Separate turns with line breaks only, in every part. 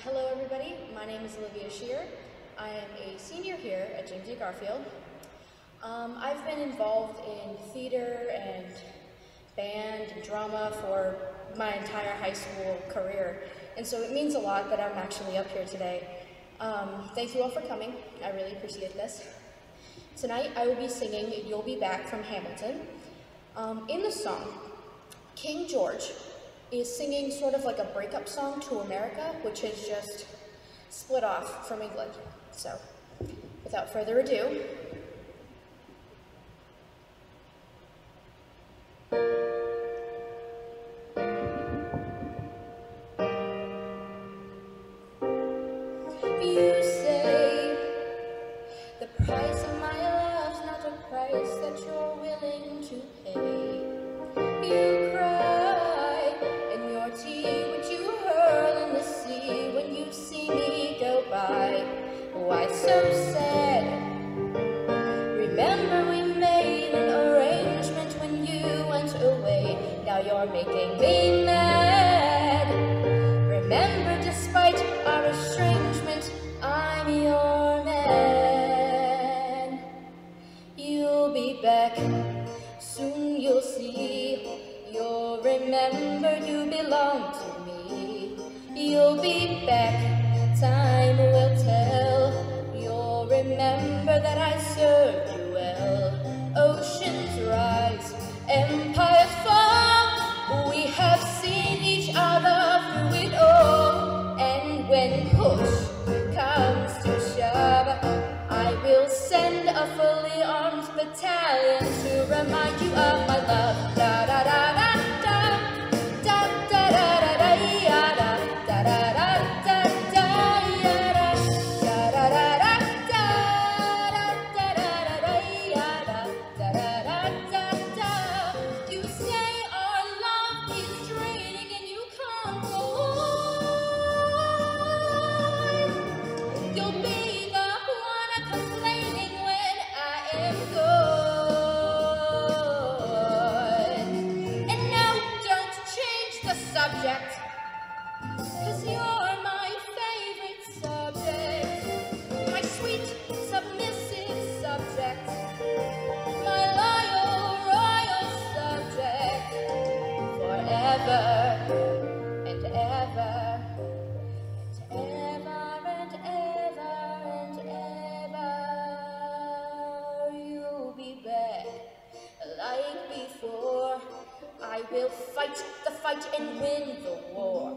Hello everybody, my name is Olivia Shear. I am a senior here at James E. Garfield. I've been involved in theater and band and drama for my entire high school career, and so it means a lot that I'm actually up here today. Thank you all for coming, I really appreciate this. Tonight I will be singing You'll Be Back from Hamilton. In the song, King George is singing sort of like a breakup song to America, which has just split off from England. So, without further ado, you say the price of my love's not a price that you're willing to pay. You cry, and your tea which you hurl in the sea when you see me go by. Why so sad? Remember we made an arrangement when you went away. Now you're making me mad. Remember, despite our estrangement, I'm your man. You'll be back, soon you'll see. You'll remember you belong to me. You'll be back, time will tell. You'll remember that I served you well. Oceans rise, empires fall. We have seen each other through it all. And when push comes to shove, I will send a fully armed battalion to remind you of my love. Da da da da da da da da da ya da da da da da da ya da da da da da da da da ya da da da da da. You say our love is draining and you can't go on. You'll be the one complaining when I am gone. And now don't change the subject, 'cause you're my favorite subject. My sweet, submissive subject. My loyal, royal subject. Forever and ever. Ever and ever and ever, you'll be back like before. I will fight the fight and win the war.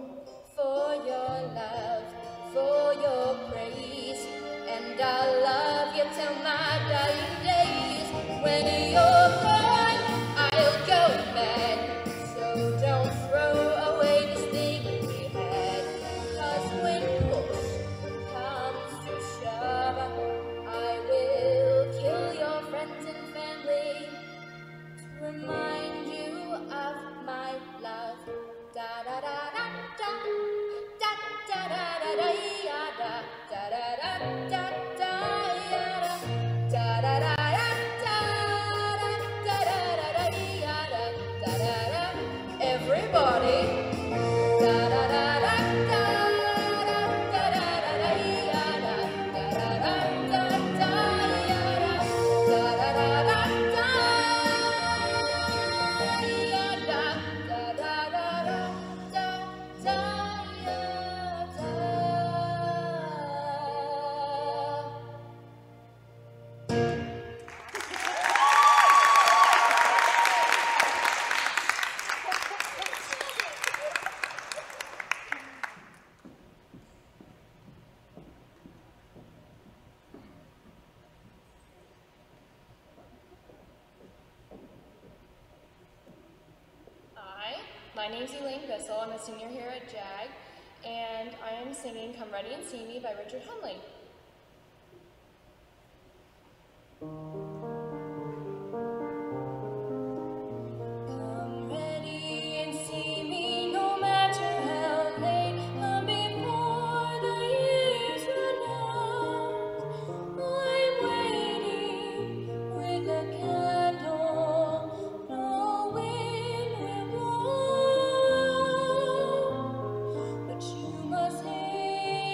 For your love, for your praise, and I'll love you till my dying days. When you're gone, I'll go mad. So don't throw away this thing we had. 'Cause when push comes to shove, I will kill your friends and family to remind you of my love. Da da da da da da da da da da ya da da da da da da ya da da da da da da da da da ya da da da da. Everybody. Da da da da da da da da da ya da da da da da da ya da da da da da ya da da da da da da ya My name's Elaine Bissell. I'm a senior here at JAG, and I am singing Come Ready and See Me by Richard Hunley. Come ready and see me, no matter how late. Come before the years run out. I'm waiting with a candle, knowing we're wrong. But you must hate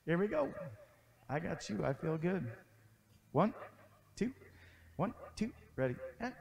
Here we go. I got you. I feel good. 1, 2, 1, 2, ready. And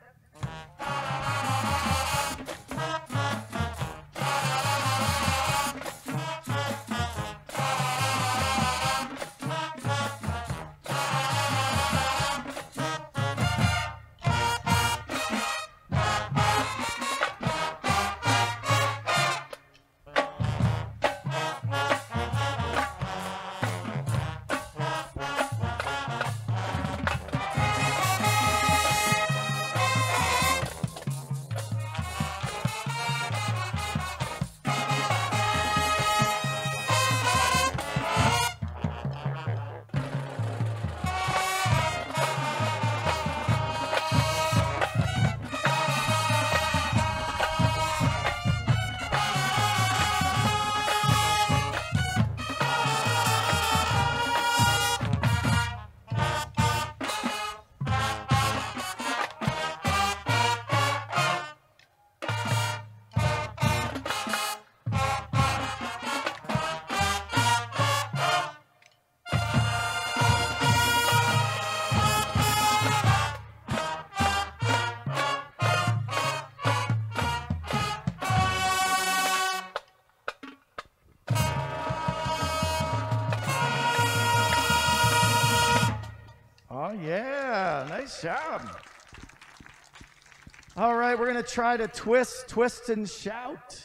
oh, yeah, nice job. All right, we're going to try to twist, twist, and shout.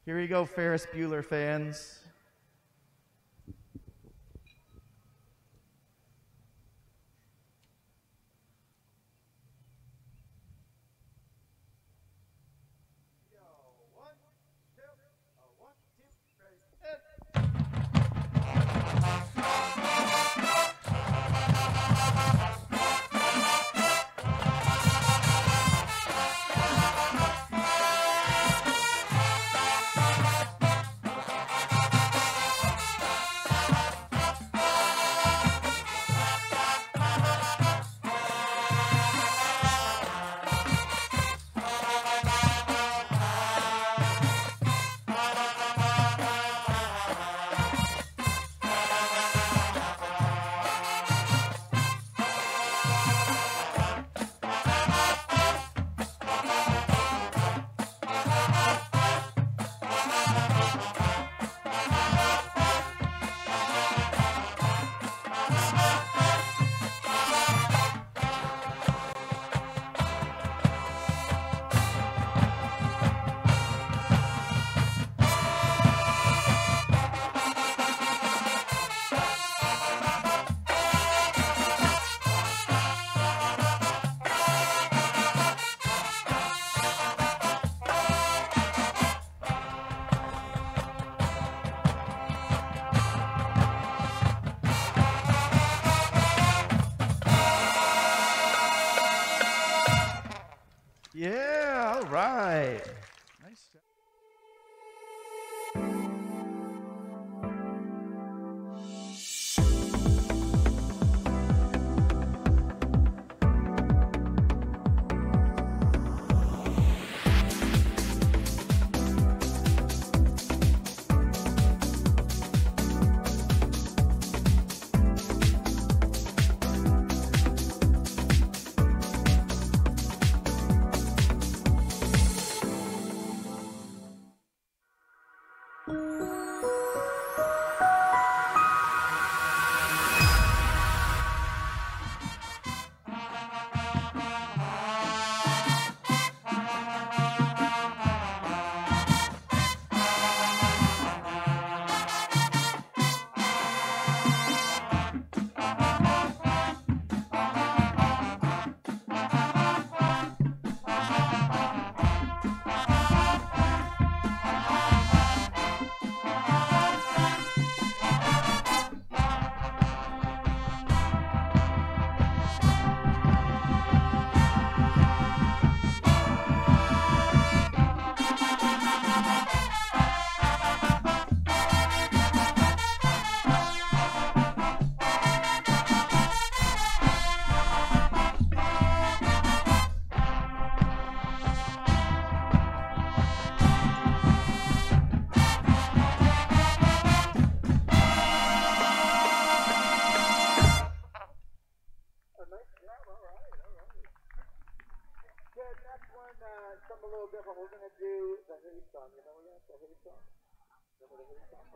Here you go, Ferris Bueller fans.
something a little different. We're gonna do the Hey song. You remember that? The Hey song. Remember the Hey song?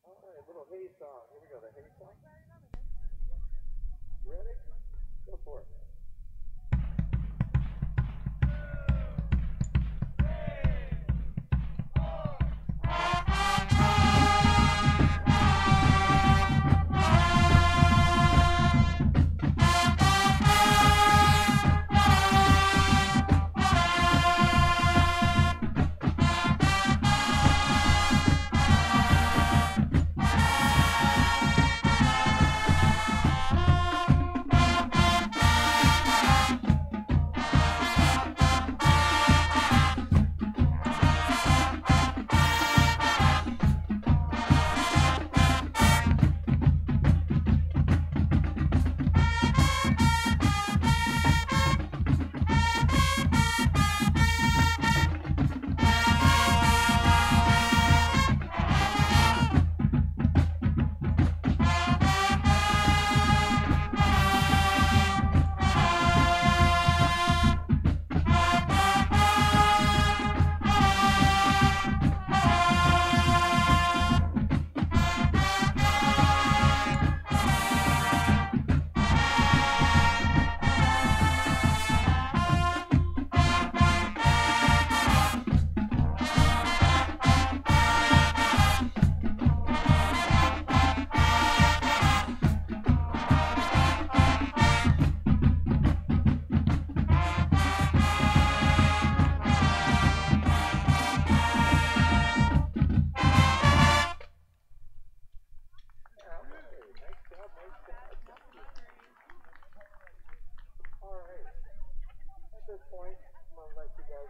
All right, little Hey song. Here we go. The Hey song. You ready? Go for it.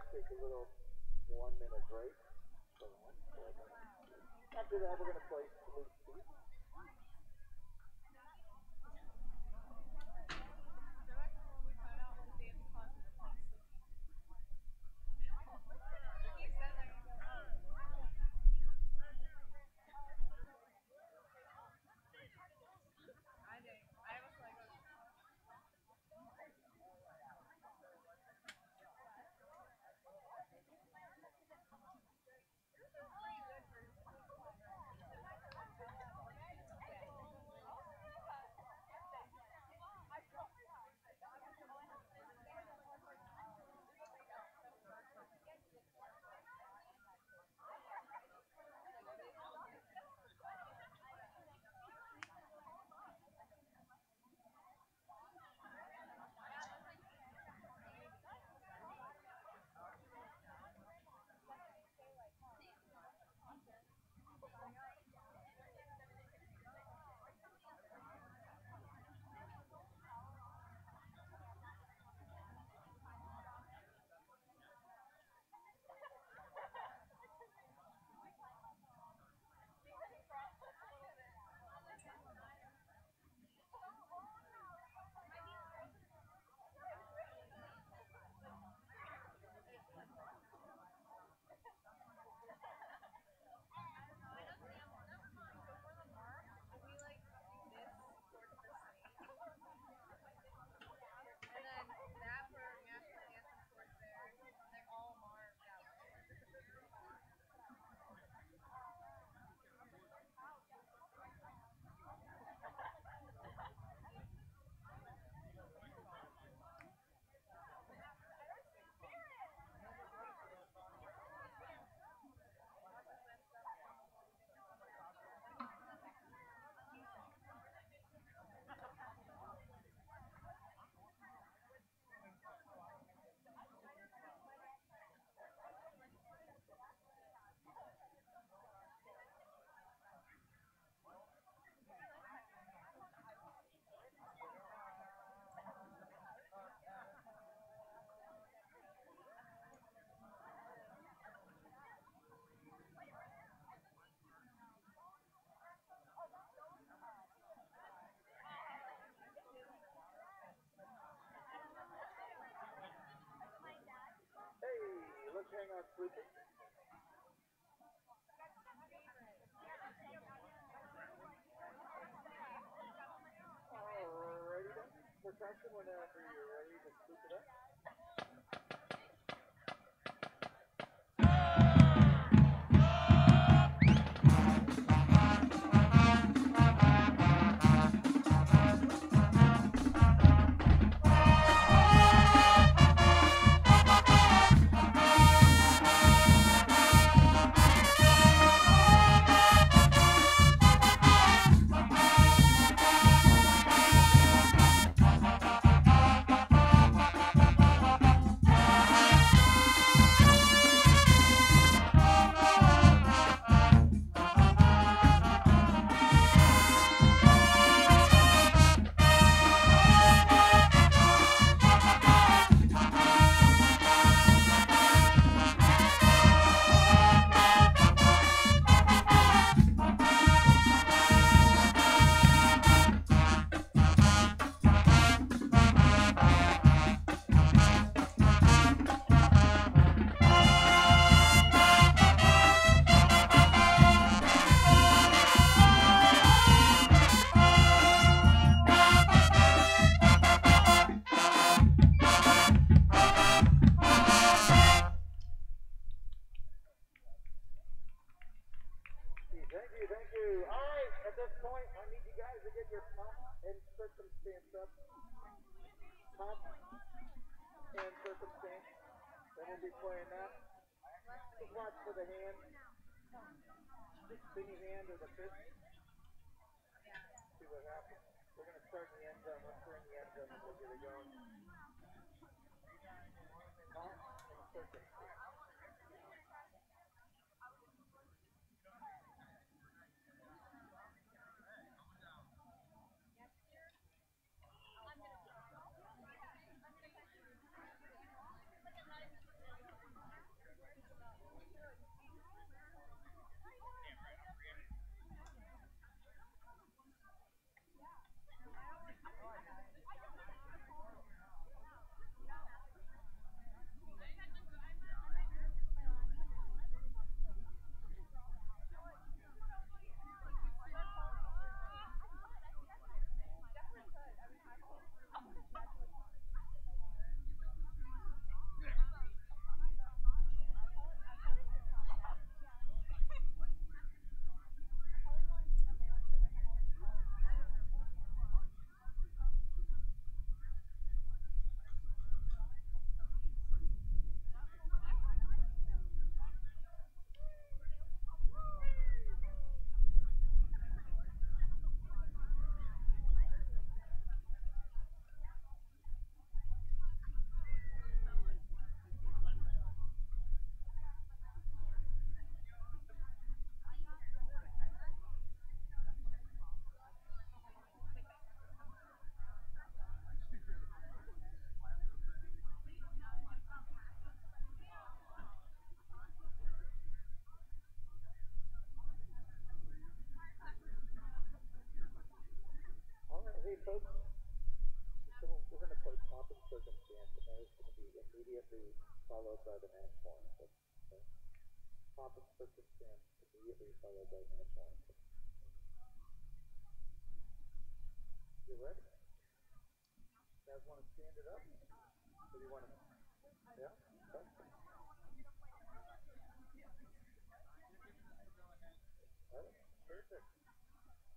Take a little 1-minute break. After that, we're going to play Sleep Beat. sweeping. Alrighty then. Percussion whenever you're ready to sweep it up. Thank you. All right, at this point, I need you guys to get your pump and circumstance up. Pump and circumstance. Then we'll be playing that. Just watch for the hand. Spinny hand or the fist. See what happens. We're going to start in the end zone. Once we're in the end zone, we'll get it going. Pump and circumstance. Hey folks, so we're going to play pop and circumstance, and that is going to be immediately followed by the match point. Okay? Pop and circumstance immediately followed by match point. You ready? You guys want to stand it up? Or do you want to? Yeah? Okay. All right, perfect.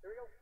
Here we go.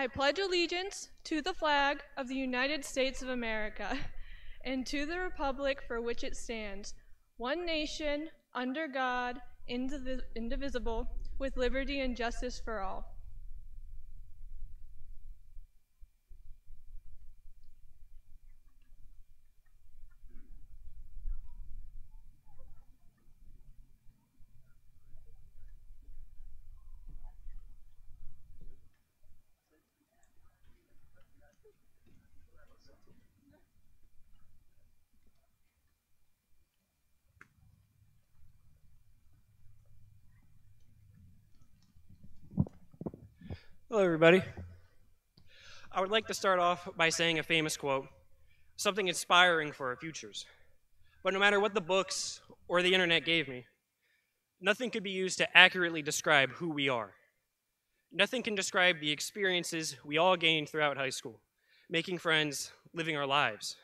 I pledge allegiance to the flag of the United States of America and to the republic for which it stands, one nation, under God, indivisible, with liberty and justice for all.
Hello, everybody. I would like to start off by saying a famous quote, something inspiring for our futures. But no matter what the books or the internet gave me, nothing could be used to accurately describe who we are. Nothing can describe the experiences we all gained throughout high school, making friends, living our lives.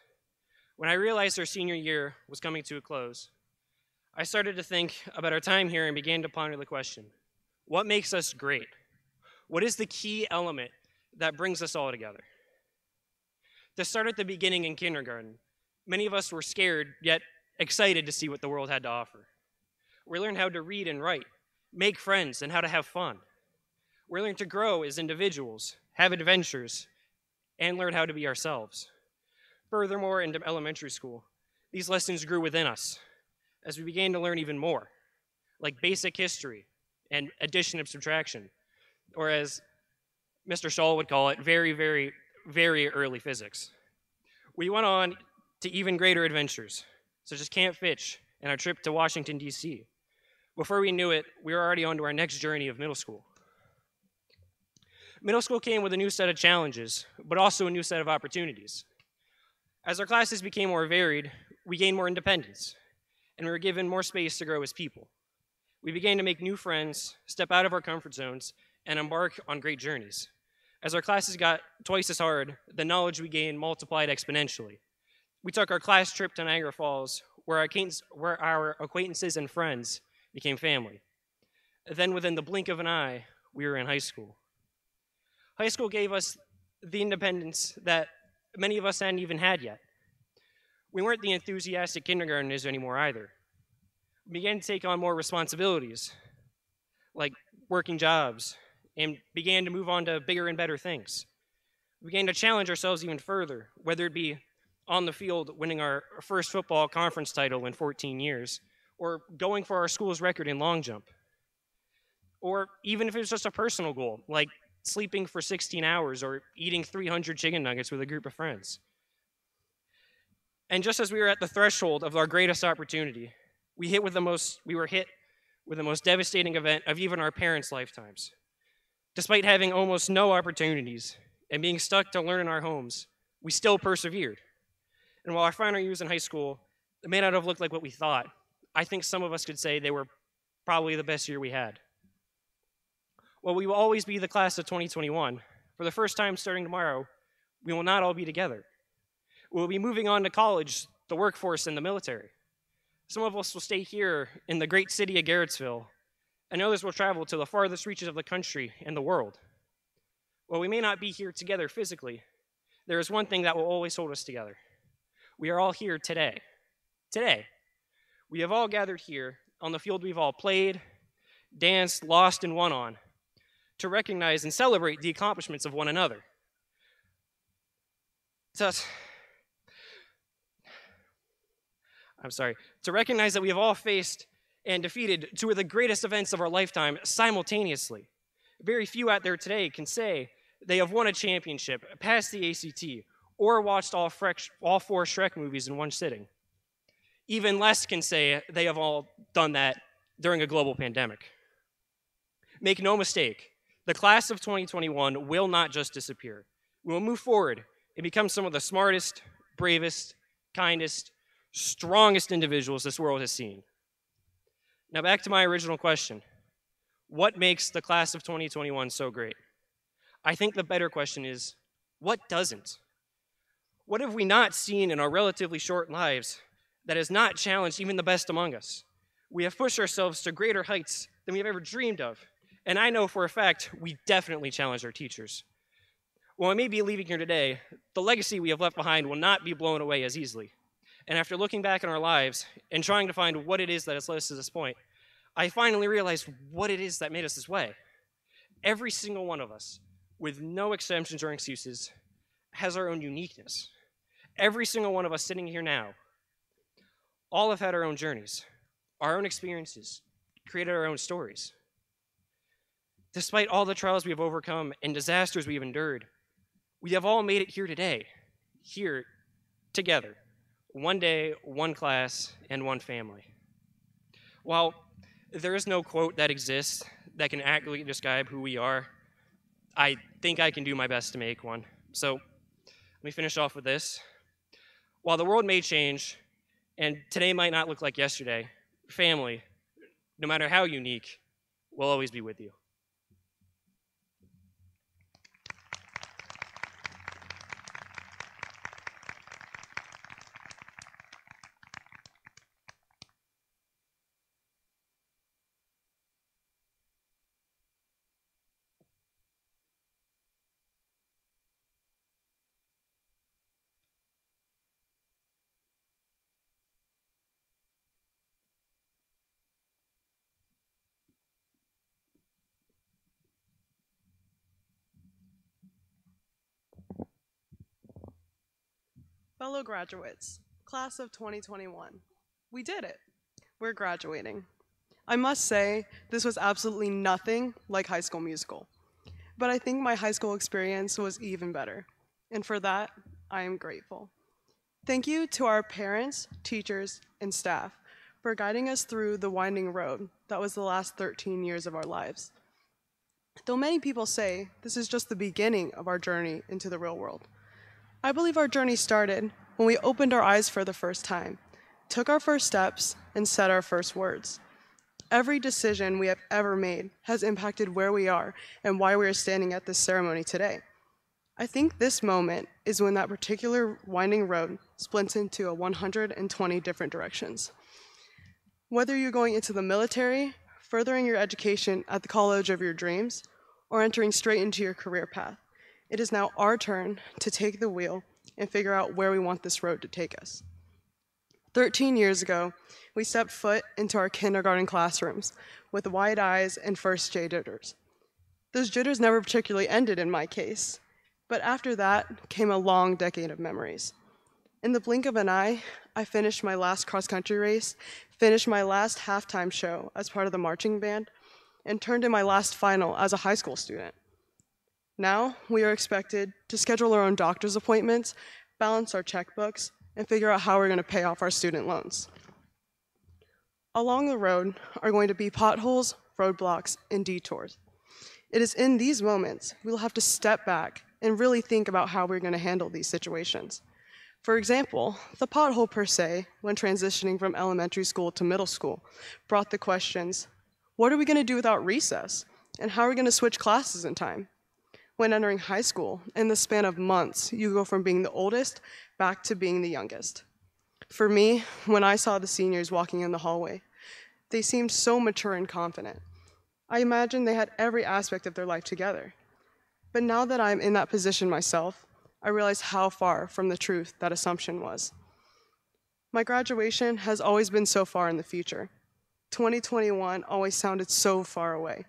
When I realized our senior year was coming to a close, I started to think about our time here and began to ponder the question, what makes us great? What is the key element that brings us all together? To start at the beginning in kindergarten, many of us were scared, yet excited to see what the world had to offer. We learned how to read and write, make friends, and how to have fun. We learned to grow as individuals, have adventures, and learn how to be ourselves. Furthermore, into elementary school, these lessons grew within us as we began to learn even more, like basic history and addition and subtraction, or as Mr. Shaw would call it, very, very, very early physics. We went on to even greater adventures, such as Camp Fitch and our trip to Washington, D.C. Before we knew it, we were already on to our next journey of middle school. Middle school came with a new set of challenges, but also a new set of opportunities. As our classes became more varied, we gained more independence, and we were given more space to grow as people. We began to make new friends, step out of our comfort zones, and embark on great journeys. As our classes got twice as hard, the knowledge we gained multiplied exponentially. We took our class trip to Niagara Falls, where our acquaintances and friends became family. Then within the blink of an eye, we were in high school. High school gave us the independence that many of us hadn't even had yet. We weren't the enthusiastic kindergartners anymore either. We began to take on more responsibilities, like working jobs, and began to move on to bigger and better things. We began to challenge ourselves even further, whether it be on the field winning our first football conference title in 14 years, or going for our school's record in long jump. Or even if it was just a personal goal, like sleeping for 16 hours or eating 300 chicken nuggets with a group of friends. And just as we were at the threshold of our greatest opportunity, we were hit with the most devastating event of even our parents' lifetimes. Despite having almost no opportunities and being stuck to learn in our homes, we still persevered. And while our final years in high school may not have looked like what we thought, I think some of us could say they were probably the best year we had. While we will always be the class of 2021, for the first time starting tomorrow, we will not all be together. We will be moving on to college, the workforce, and the military. Some of us will stay here in the great city of Garrettsville, and others will travel to the farthest reaches of the country and the world. While we may not be here together physically, there is one thing that will always hold us together. We are all here today. Today. We have all gathered here on the field we've all played, danced, lost, and won on, to recognize and celebrate the accomplishments of one another. To recognize that we have all faced and defeated two of the greatest events of our lifetime simultaneously. Very few out there today can say they have won a championship, passed the ACT, or watched all four Shrek movies in one sitting. Even less can say they have all done that during a global pandemic. Make no mistake, the class of 2021 will not just disappear. We will move forward and become some of the smartest, bravest, kindest, strongest individuals this world has seen. Now back to my original question. What makes the class of 2021 so great? I think the better question is, what doesn't? What have we not seen in our relatively short lives that has not challenged even the best among us? We have pushed ourselves to greater heights than we have ever dreamed of. And I know for a fact we definitely challenged our teachers. While I may be leaving here today, the legacy we have left behind will not be blown away as easily. And after looking back on our lives and trying to find what it is that has led us to this point, I finally realized what it is that made us this way. Every single one of us, with no exceptions or excuses, has our own uniqueness. Every single one of us sitting here now, all have had our own journeys, our own experiences, created our own stories. Despite all the trials we have overcome and disasters we have endured, we have all made it here today, here, together. One day, one class, and one family. While there is no quote that exists that can accurately describe who we are, I think I can do my best to make one. So let me finish off with this. While the world may change, and today might not look like yesterday, family, no matter how unique, will always be with you.
Fellow graduates, class of 2021, we did it. We're graduating. I must say, this was absolutely nothing like High School Musical, but I think my high school experience was even better, and for that, I am grateful. Thank you to our parents, teachers, and staff for guiding us through the winding road that was the last 13 years of our lives. Though many people say this is just the beginning of our journey into the real world, I believe our journey started when we opened our eyes for the first time, took our first steps, and said our first words. Every decision we have ever made has impacted where we are and why we are standing at this ceremony today. I think this moment is when that particular winding road splits into 120 different directions. Whether you're going into the military, furthering your education at the college of your dreams, or entering straight into your career path, it is now our turn to take the wheel and figure out where we want this road to take us. 13 years ago, we stepped foot into our kindergarten classrooms with wide eyes and first J jitters. Those jitters never particularly ended in my case, but after that came a long decade of memories. In the blink of an eye, I finished my last cross-country race, finished my last halftime show as part of the marching band, and turned in my last final as a high school student. Now, we are expected to schedule our own doctor's appointments, balance our checkbooks, and figure out how we're going to pay off our student loans. Along the road are going to be potholes, roadblocks, and detours. It is in these moments we'll have to step back and really think about how we're going to handle these situations. For example, the pothole per se, when transitioning from elementary school to middle school, brought the questions, what are we going to do without recess? And how are we going to switch classes in time? When entering high school, in the span of months, you go from being the oldest back to being the youngest. For me, when I saw the seniors walking in the hallway, they seemed so mature and confident. I imagined they had every aspect of their life together. But now that I'm in that position myself, I realize how far from the truth that assumption was. My graduation has always been so far in the future. 2021 always sounded so far away.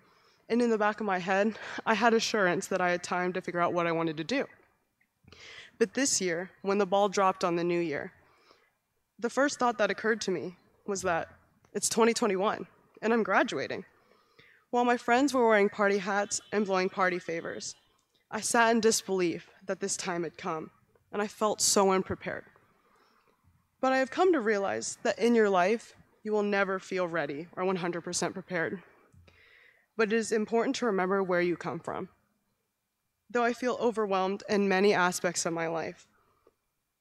And in the back of my head, I had assurance that I had time to figure out what I wanted to do. But this year, when the ball dropped on the new year, the first thought that occurred to me was that it's 2021, and I'm graduating. While my friends were wearing party hats and blowing party favors, I sat in disbelief that this time had come, and I felt so unprepared. But I have come to realize that in your life, you will never feel ready or 100% prepared. But it is important to remember where you come from. Though I feel overwhelmed in many aspects of my life,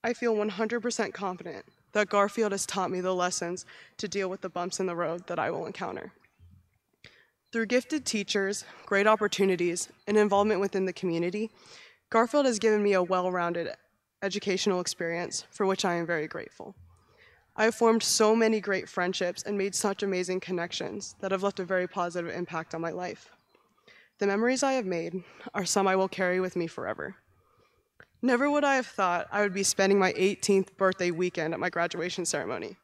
I feel 100% confident that Garfield has taught me the lessons to deal with the bumps in the road that I will encounter. Through gifted teachers, great opportunities, and involvement within the community, Garfield has given me a well-rounded educational experience for which I am very grateful. I have formed so many great friendships and made such amazing connections that have left a very positive impact on my life. The memories I have made are some I will carry with me forever. Never would I have thought I would be spending my 18th birthday weekend at my graduation ceremony.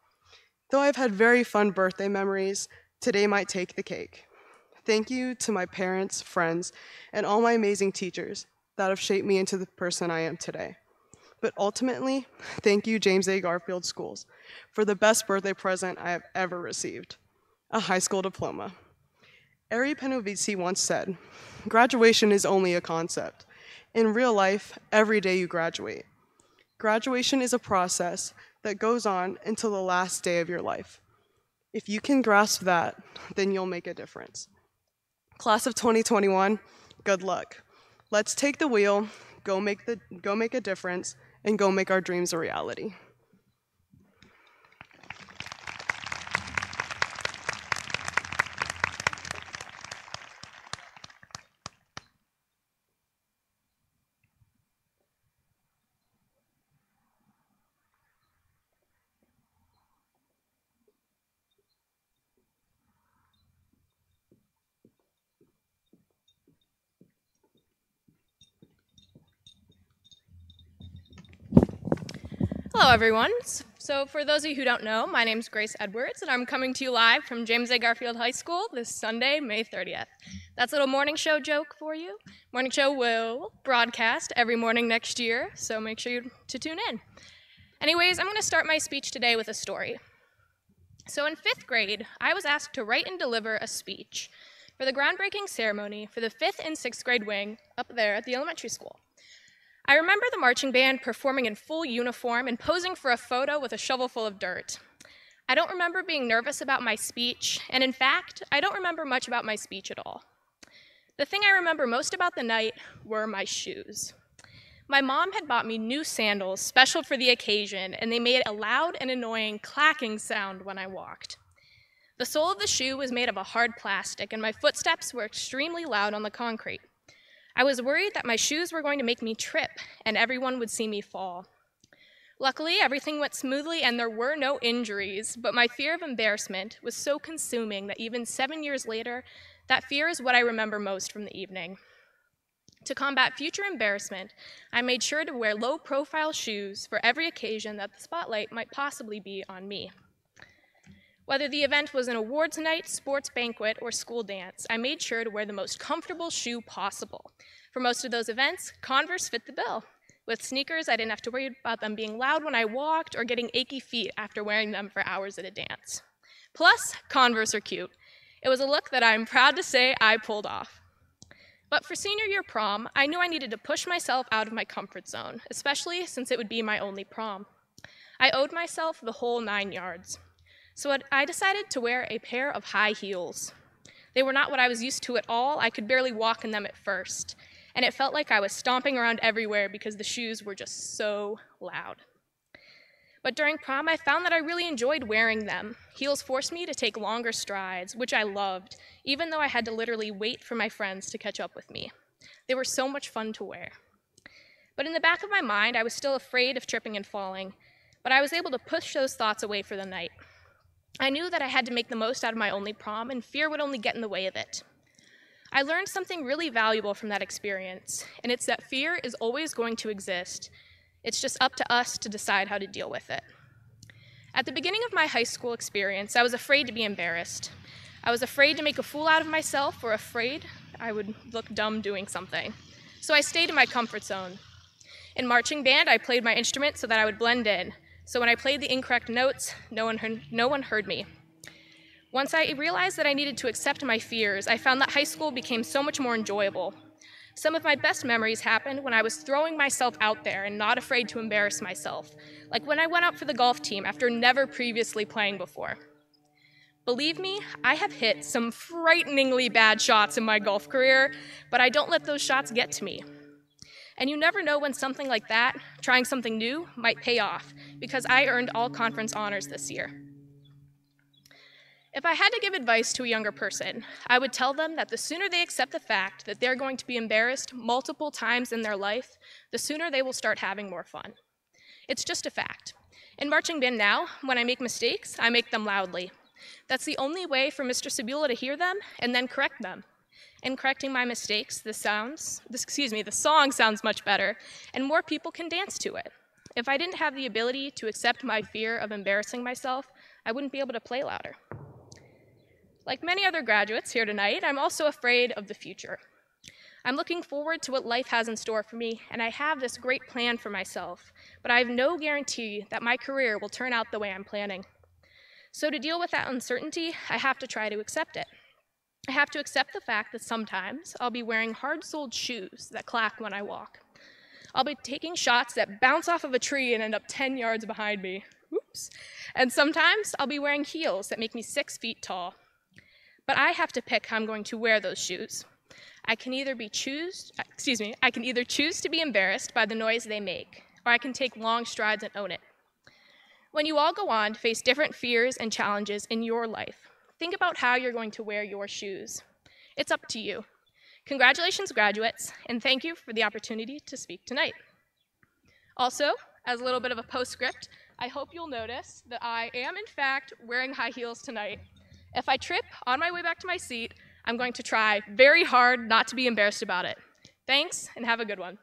Though I've had very fun birthday memories, today might take the cake. Thank you to my parents, friends, and all my amazing teachers that have shaped me into the person I am today. But ultimately, thank you, James A. Garfield Schools, for the best birthday present I have ever received, a high school diploma. Ari Penovici once said, "Graduation is only a concept. In real life, every day you graduate. Graduation is a process that goes on until the last day of your life. If you can grasp that, then you'll make a difference." Class of 2021, good luck. Let's take the wheel, go make a difference, and go make our dreams a reality.
Hello, everyone. So for those of you who don't know, my name's Grace Edwards, and I'm coming to you live from James A. Garfield High School this Sunday, May 30th. That's a little morning show joke for you. Morning show will broadcast every morning next year, so make sure to tune in. Anyways, I'm going to start my speech today with a story. So in 5th grade, I was asked to write and deliver a speech for the groundbreaking ceremony for the 5th and 6th grade wing up there at the elementary school. I remember the marching band performing in full uniform and posing for a photo with a shovel full of dirt. I don't remember being nervous about my speech, and in fact, I don't remember much about my speech at all. The thing I remember most about the night were my shoes. My mom had bought me new sandals special for the occasion, and they made a loud and annoying clacking sound when I walked. The sole of the shoe was made of a hard plastic, and my footsteps were extremely loud on the concrete. I was worried that my shoes were going to make me trip and everyone would see me fall. Luckily, everything went smoothly and there were no injuries, but my fear of embarrassment was so consuming that even 7 years later, that fear is what I remember most from the evening. To combat future embarrassment, I made sure to wear low-profile shoes for every occasion that the spotlight might possibly be on me. Whether the event was an awards night, sports banquet, or school dance, I made sure to wear the most comfortable shoe possible. For most of those events, Converse fit the bill. With sneakers, I didn't have to worry about them being loud when I walked or getting achy feet after wearing them for hours at a dance. Plus, Converse are cute. It was a look that I'm proud to say I pulled off. But for senior year prom, I knew I needed to push myself out of my comfort zone, especially since it would be my only prom. I owed myself the whole 9 yards. So I decided to wear a pair of high heels. They were not what I was used to at all. I could barely walk in them at first, and it felt like I was stomping around everywhere because the shoes were just so loud. But during prom, I found that I really enjoyed wearing them. Heels forced me to take longer strides, which I loved, even though I had to literally wait for my friends to catch up with me. They were so much fun to wear. But in the back of my mind, I was still afraid of tripping and falling, but I was able to push those thoughts away for the night. I knew that I had to make the most out of my only prom, and fear would only get in the way of it. I learned something really valuable from that experience, and it's that fear is always going to exist. It's just up to us to decide how to deal with it. At the beginning of my high school experience, I was afraid to be embarrassed. I was afraid to make a fool out of myself or afraid I would look dumb doing something. So I stayed in my comfort zone. In marching band, I played my instrument so that I would blend in. So when I played the incorrect notes, no one heard me. Once I realized that I needed to accept my fears, I found that high school became so much more enjoyable. Some of my best memories happened when I was throwing myself out there and not afraid to embarrass myself, like when I went out for the golf team after never previously playing before. Believe me, I have hit some frighteningly bad shots in my golf career, but I don't let those shots get to me. And you never know when something like that, trying something new, might pay off, because I earned all conference honors this year. If I had to give advice to a younger person, I would tell them that the sooner they accept the fact that they're going to be embarrassed multiple times in their life, the sooner they will start having more fun. It's just a fact. In marching band now, when I make mistakes, I make them loudly. That's the only way for Mr. Sabula to hear them and then correct them. In correcting my mistakes, the song sounds much better, and more people can dance to it. If I didn't have the ability to accept my fear of embarrassing myself, I wouldn't be able to play louder. Like many other graduates here tonight, I'm also afraid of the future. I'm looking forward to what life has in store for me, and I have this great plan for myself, but I have no guarantee that my career will turn out the way I'm planning. So to deal with that uncertainty, I have to try to accept it. I have to accept the fact that sometimes I'll be wearing hard-soled shoes that clack when I walk. I'll be taking shots that bounce off of a tree and end up 10 yards behind me. Oops. And sometimes I'll be wearing heels that make me 6 feet tall. But I have to pick how I'm going to wear those shoes. I can either choose to be embarrassed by the noise they make, or I can take long strides and own it. When you all go on to face different fears and challenges in your life, think about how you're going to wear your shoes. It's up to you. Congratulations, graduates, and thank you for the opportunity to speak tonight. Also, as a little bit of a postscript, I hope you'll notice that I am, in fact, wearing high heels tonight. If I trip on my way back to my seat, I'm going to try very hard not to be embarrassed about it. Thanks, and have a good one.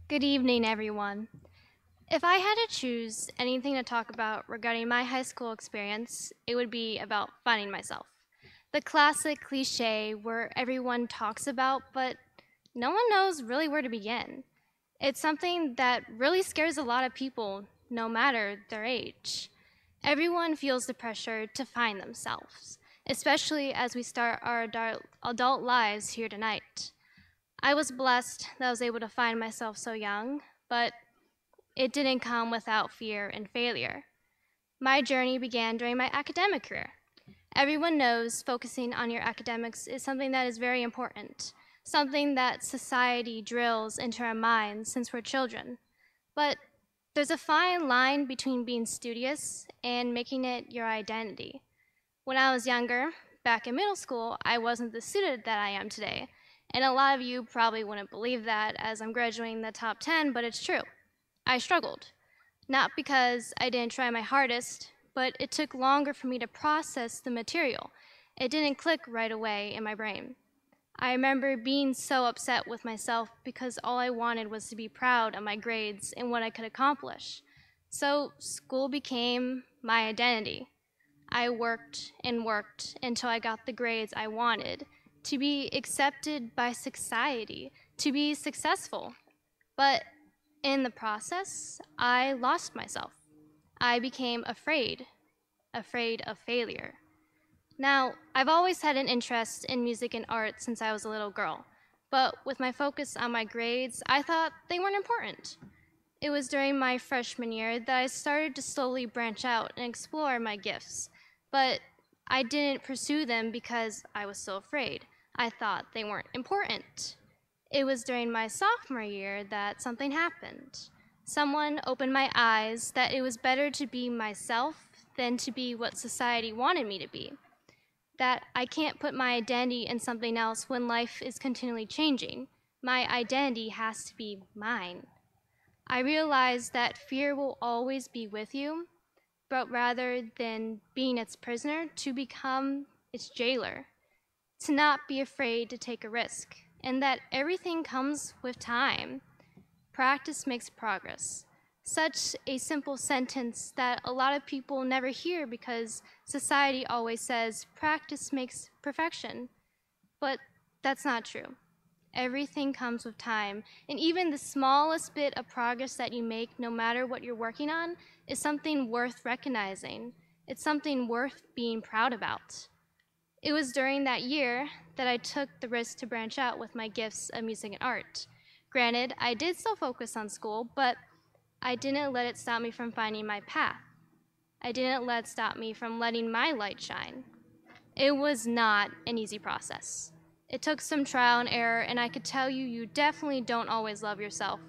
Good evening, everyone. If I had to choose anything to talk about regarding my high school experience, it would be about finding myself. The classic cliche where everyone talks about, but no one knows really where to begin. It's something that really scares a lot of people, no matter their age. Everyone feels the pressure to find themselves, especially as we start our adult lives here tonight. I was blessed that I was able to find myself so young, but it didn't come without fear and failure. My journey began during my academic career. Everyone knows focusing on your academics is something that is very important, something that society drills into our minds since we're children. But there's a fine line between being studious and making it your identity. When I was younger, back in middle school, I wasn't the student that I am today. And a lot of you probably wouldn't believe that as I'm graduating the top 10, but it's true. I struggled. Not because I didn't try my hardest, but it took longer for me to process the material. It didn't click right away in my brain. I remember being so upset with myself because all I wanted was to be proud of my grades and what I could accomplish. So school became my identity. I worked and worked until I got the grades I wanted, to be accepted by society, to be successful. But in the process, I lost myself. I became afraid of failure. Now, I've always had an interest in music and art since I was a little girl, but with my focus on my grades, I thought they weren't important. It was during my freshman year that I started to slowly branch out and explore my gifts, but I didn't pursue them because I was so afraid. I thought they weren't important. It was during my sophomore year that something happened. Someone opened my eyes that it was better to be myself than to be what society wanted me to be. That I can't put my identity in something else when life is continually changing. My identity has to be mine. I realized that fear will always be with you, but rather than being its prisoner, to become its jailer. To not be afraid to take a risk, and that everything comes with time. Practice makes progress. Such a simple sentence that a lot of people never hear because society always says practice makes perfection. But that's not true. Everything comes with time, and even the smallest bit of progress that you make, no matter what you're working on, is something worth recognizing. It's something worth being proud about. It was during that year that I took the risk to branch out with my gifts of music and art. Granted, I did still focus on school, but I didn't let it stop me from finding my path. I didn't let it stop me from letting my light shine. It was not an easy process. It took some trial and error, and I could tell you, you definitely don't always love yourself.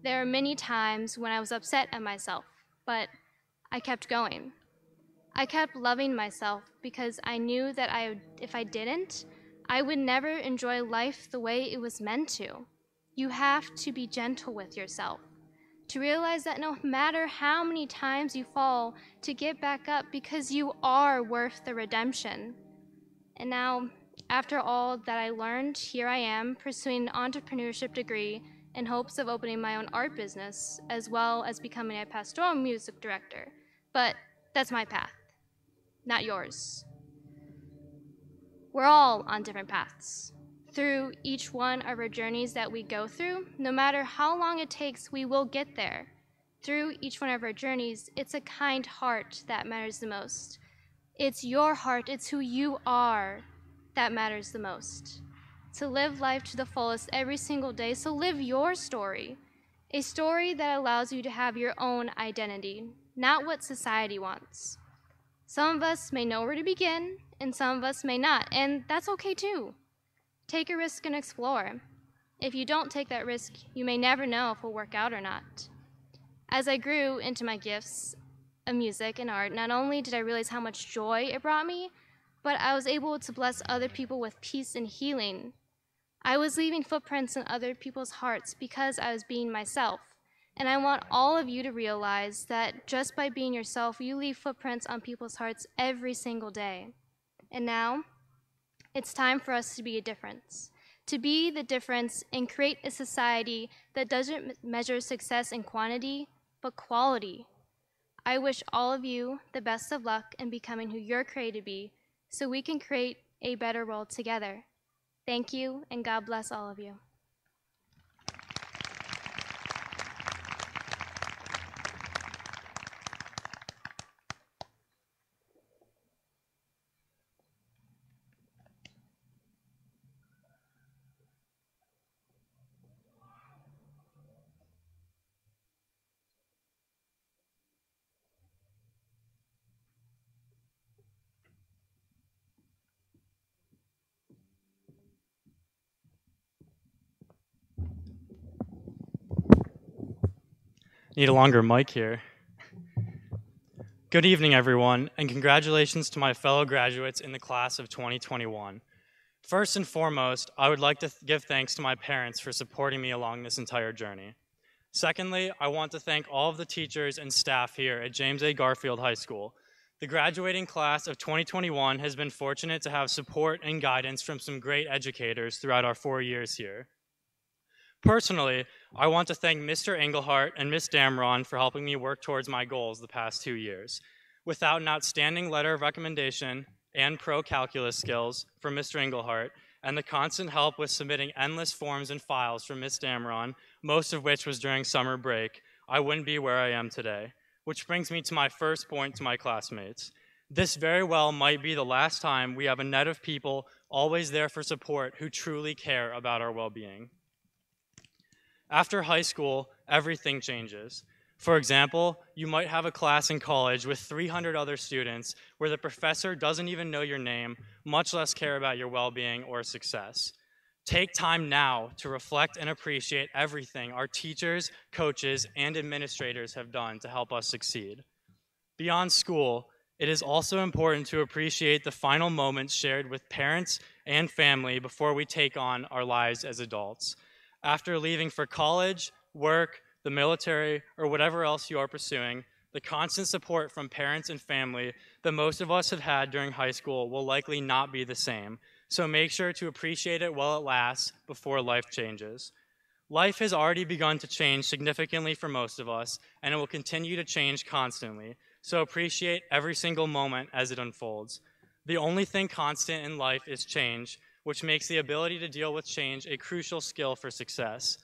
There are many times when I was upset at myself, but I kept going. I kept loving myself because I knew that if I didn't, I would never enjoy life the way it was meant to. You have to be gentle with yourself, to realize that no matter how many times you fall, to get back up because you are worth the redemption. And now, after all that I learned, here I am pursuing an entrepreneurship degree in hopes of opening my own art business, as well as becoming a pastoral music director. But that's my path, not yours. We're all on different paths. Through each one of our journeys that we go through, no matter how long it takes, we will get there. Through each one of our journeys, it's a kind heart that matters the most. It's your heart, it's who you are that matters the most. To live life to the fullest every single day, so live your story. A story that allows you to have your own identity, not what society wants. Some of us may know where to begin, and some of us may not, and that's okay too. Take a risk and explore. If you don't take that risk, you may never know if it will work out or not. As I grew into my gifts of music and art, not only did I realize how much joy it brought me, but I was able to bless other people with peace and healing. I was leaving footprints in other people's hearts because I was being myself. And I want all of you to realize that just by being yourself, you leave footprints on people's hearts every single day. And now, it's time for us to be a difference. To be the difference and create a society that doesn't measure success in quantity, but quality. I wish all of you the best of luck in becoming who you're created to be, so we can create a better world together. Thank you, and God bless all of you.
Need a longer mic here. Good evening, everyone, and congratulations to my fellow graduates in the class of 2021. First and foremost, I would like to give thanks to my parents for supporting me along this entire journey. Secondly, I want to thank all of the teachers and staff here at James A. Garfield High School. The graduating class of 2021 has been fortunate to have support and guidance from some great educators throughout our 4 years here. Personally, I want to thank Mr. Engelhart and Ms. Damron for helping me work towards my goals the past 2 years. Without an outstanding letter of recommendation and pro-calculus skills from Mr. Engelhart, and the constant help with submitting endless forms and files from Ms. Damron, most of which was during summer break, I wouldn't be where I am today. Which brings me to my first point to my classmates. This very well might be the last time we have a net of people always there for support who truly care about our well-being. After high school, everything changes. For example, you might have a class in college with 300 other students where the professor doesn't even know your name, much less care about your well-being or success. Take time now to reflect and appreciate everything our teachers, coaches, and administrators have done to help us succeed. Beyond school, it is also important to appreciate the final moments shared with parents and family before we take on our lives as adults. After leaving for college, work, the military, or whatever else you are pursuing, the constant support from parents and family that most of us have had during high school will likely not be the same, so make sure to appreciate it while it lasts before life changes. Life has already begun to change significantly for most of us, and it will continue to change constantly, so appreciate every single moment as it unfolds. The only thing constant in life is change, which makes the ability to deal with change a crucial skill for success.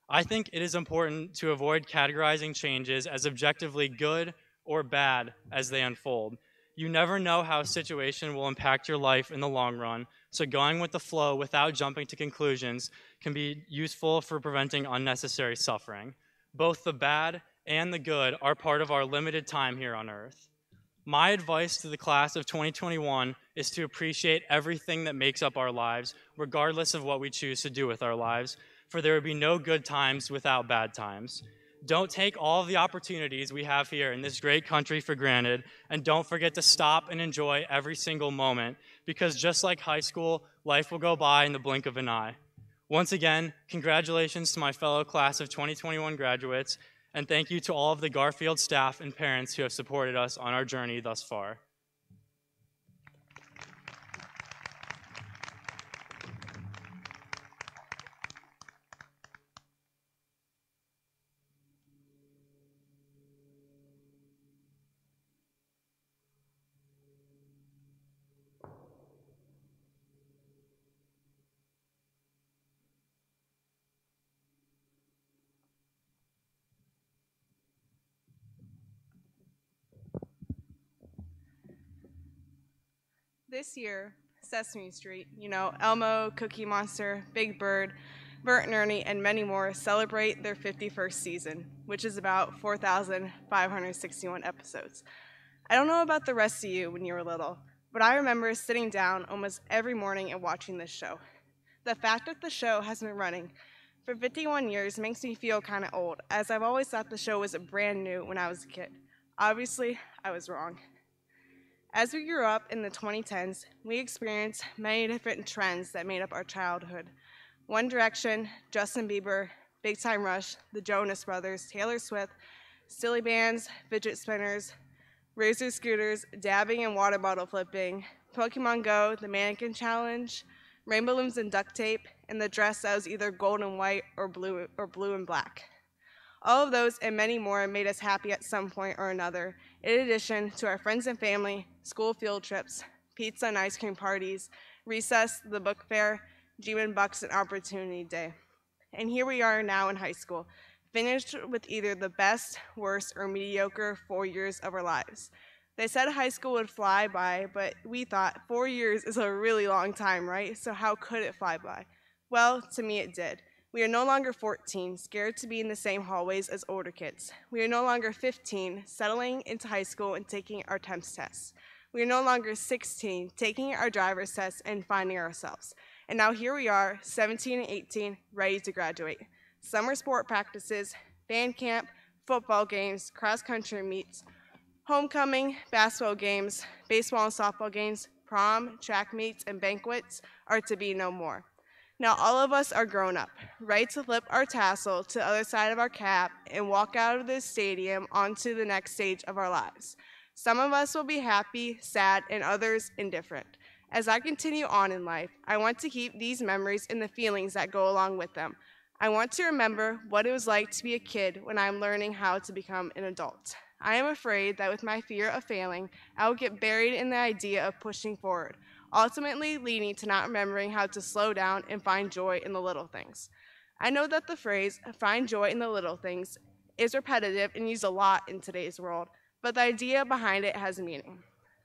I think it is important to avoid categorizing changes as objectively good or bad as they unfold. You never know how a situation will impact your life in the long run, so going with the flow without jumping to conclusions can be useful for preventing unnecessary suffering. Both the bad and the good are part of our limited time here on Earth. My advice to the class of 2021 is to appreciate everything that makes up our lives, regardless of what we choose to do with our lives, for there would be no good times without bad times. Don't take all of the opportunities we have here in this great country for granted, and don't forget to stop and enjoy every single moment, because just like high school, life will go by in the blink of an eye. Once again, congratulations to my fellow class of 2021 graduates, and thank you to all of the Garfield staff and parents who have supported us on our journey thus far.
This year, Sesame Street, Elmo, Cookie Monster, Big Bird, Bert and Ernie, and many more celebrate their 51st season, which is about 4,561 episodes. I don't know about the rest of you when you were little, but I remember sitting down almost every morning and watching this show. The fact that the show has been running for 51 years makes me feel kind of old, as I've always thought the show was brand new when I was a kid. Obviously, I was wrong. As we grew up in the 2010s, we experienced many different trends that made up our childhood. One Direction, Justin Bieber, Big Time Rush, the Jonas Brothers, Taylor Swift, silly bands, fidget spinners, razor scooters, dabbing and water bottle flipping, Pokemon Go, the mannequin challenge, rainbow balloons and duct tape, and the dress that was either gold and white or blue and black. All of those and many more made us happy at some point or another, in addition to our friends and family, school field trips, pizza and ice cream parties, recess, the book fair, G1 Bucks, and Opportunity Day. And here we are now in high school, finished with either the best, worst, or mediocre 4 years of our lives. They said high school would fly by, but we thought 4 years is a really long time, right? So how could it fly by? Well, to me it did. We are no longer 14, scared to be in the same hallways as older kids. We are no longer 15, settling into high school and taking our temps tests. We are no longer 16, taking our driver's tests and finding ourselves. And now here we are, 17 and 18, ready to graduate. Summer sport practices, band camp, football games, cross-country meets, homecoming, basketball games, baseball and softball games, prom, track meets, and banquets are to be no more. Now all of us are grown up, ready to flip our tassel to the other side of our cap and walk out of this stadium onto the next stage of our lives. Some of us will be happy, sad, and others indifferent. As I continue on in life, I want to keep these memories and the feelings that go along with them. I want to remember what it was like to be a kid when I'm learning how to become an adult. I am afraid that with my fear of failing, I will get buried in the idea of pushing forward, ultimately leading to not remembering how to slow down and find joy in the little things. I know that the phrase, find joy in the little things, is repetitive and used a lot in today's world, but the idea behind it has meaning.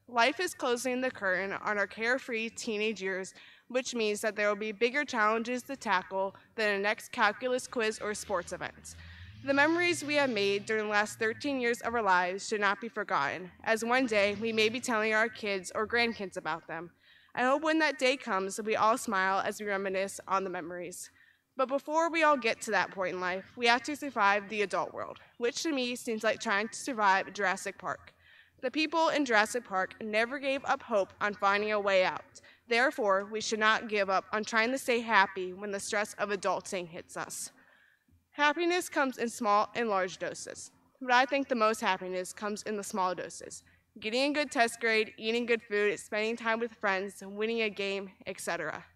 Life is closing the curtain on our carefree teenage years, which means that there will be bigger challenges to tackle than the next calculus quiz or sports event. The memories we have made during the last 13 years of our lives should not be forgotten, as one day we may be telling our kids or grandkids about them. I hope when that day comes, we all smile as we reminisce on the memories. But before we all get to that point in life, we have to survive the adult world, which to me seems like trying to survive Jurassic Park. The people in Jurassic Park never gave up hope on finding a way out. Therefore, we should not give up on trying to stay happy when the stress of adulting hits us. Happiness comes in small and large doses, but I think the most happiness comes in the small doses. Getting a good test grade, eating good food, spending time with friends, winning a game, etc.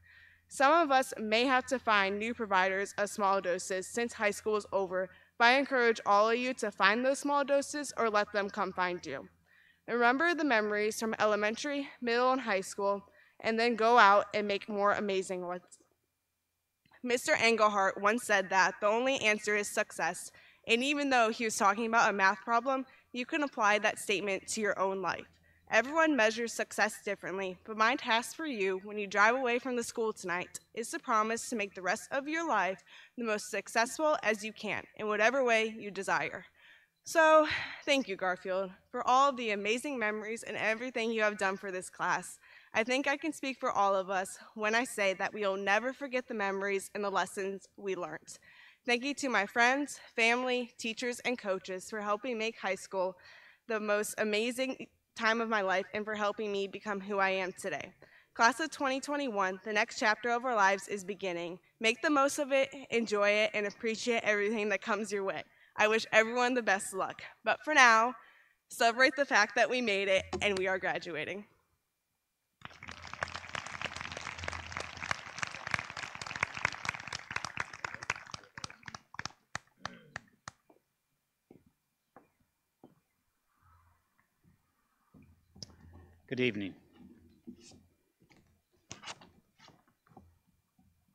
Some of us may have to find new providers of small doses since high school is over, but I encourage all of you to find those small doses or let them come find you. Remember the memories from elementary, middle, and high school, and then go out and make more amazing ones. Mr. Engelhardt once said that the only answer is success, and even though he was talking about a math problem, you can apply that statement to your own life. Everyone measures success differently, but my task for you when you drive away from the school tonight is to promise to make the rest of your life the most successful as you can, in whatever way you desire. So, thank you, Garfield, for all of the amazing memories and everything you have done for this class. I think I can speak for all of us when I say that we will never forget the memories and the lessons we learned. Thank you to my friends, family, teachers, and coaches for helping make high school the most amazing time of my life and for helping me become who I am today. Class of 2021, the next chapter of our lives is beginning. Make the most of it, enjoy it, and appreciate everything that comes your way. I wish everyone the best luck. But for now, celebrate the fact that we made it and we are graduating.
Good evening.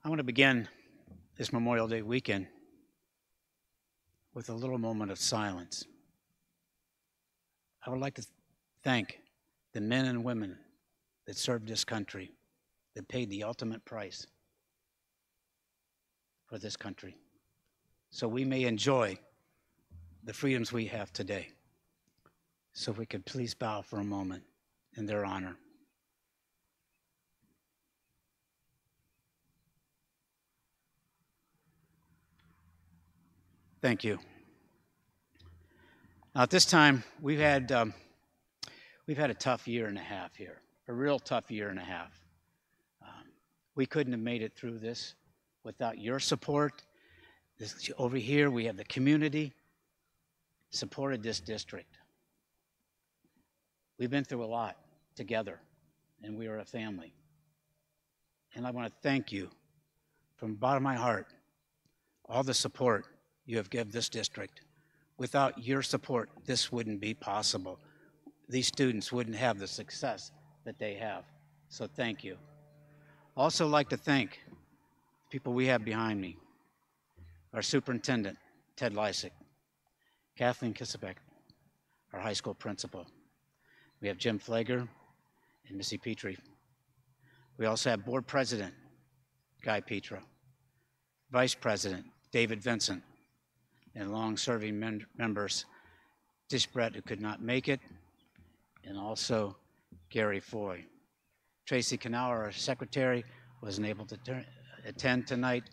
I want to begin this Memorial Day weekend with a little moment of silence. I would like to thank the men and women that served this country, that paid the ultimate price for this country, so we may enjoy the freedoms we have today. So if we could please bow for a moment in their honor. Thank you. Now at this time, we've had a tough year and a half here, a real tough year and a half. We couldn't have made it through this without your support. Over here, we have the community supported this district. We've been through a lot together, and we are a family. And I want to thank you from the bottom of my heart, all the support you have given this district. Without your support, this wouldn't be possible. These students wouldn't have the success that they have. So thank you. Also like to thank the people we have behind me. Our superintendent, Ted Lysick, Kathleen Kisabek, our high school principal. We have Jim Flager and Missy Petrie. We also have board president, Guy Petra, vice president, David Vincent, and long-serving members, Tish Brett, who could not make it, and also Gary Foy. Tracy Knauer, our secretary, wasn't able to attend tonight,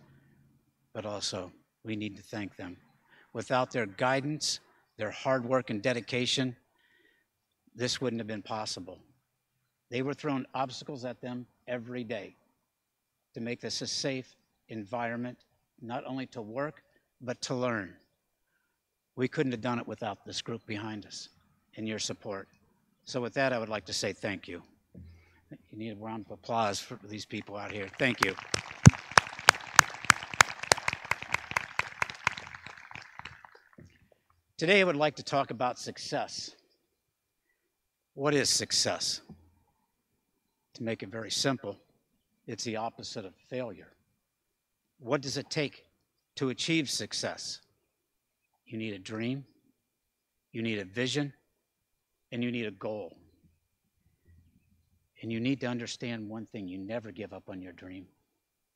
but also we need to thank them. Without their guidance, their hard work and dedication, this wouldn't have been possible. They were throwing obstacles at them every day to make this a safe environment, not only to work, but to learn. We couldn't have done it without this group behind us and your support. So with that, I would like to say thank you. You need a round of applause for these people out here. Thank you. Today, I would like to talk about success. What is success? To make it very simple, it's the opposite of failure. What does it take to achieve success? You need a dream, you need a vision, and you need a goal. And you need to understand one thing: you never give up on your dream.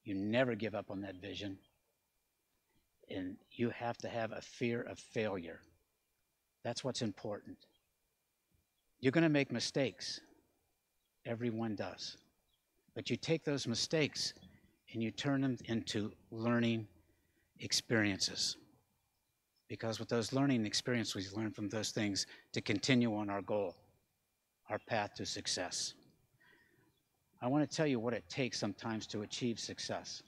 You never give up on that vision. And you have to have a fear of failure. That's what's important. You're going to make mistakes. Everyone does. But you take those mistakes and you turn them into learning experiences. Because with those learning experiences, we learn from those things to continue on our goal, our path to success. I want to tell you what it takes sometimes to achieve success.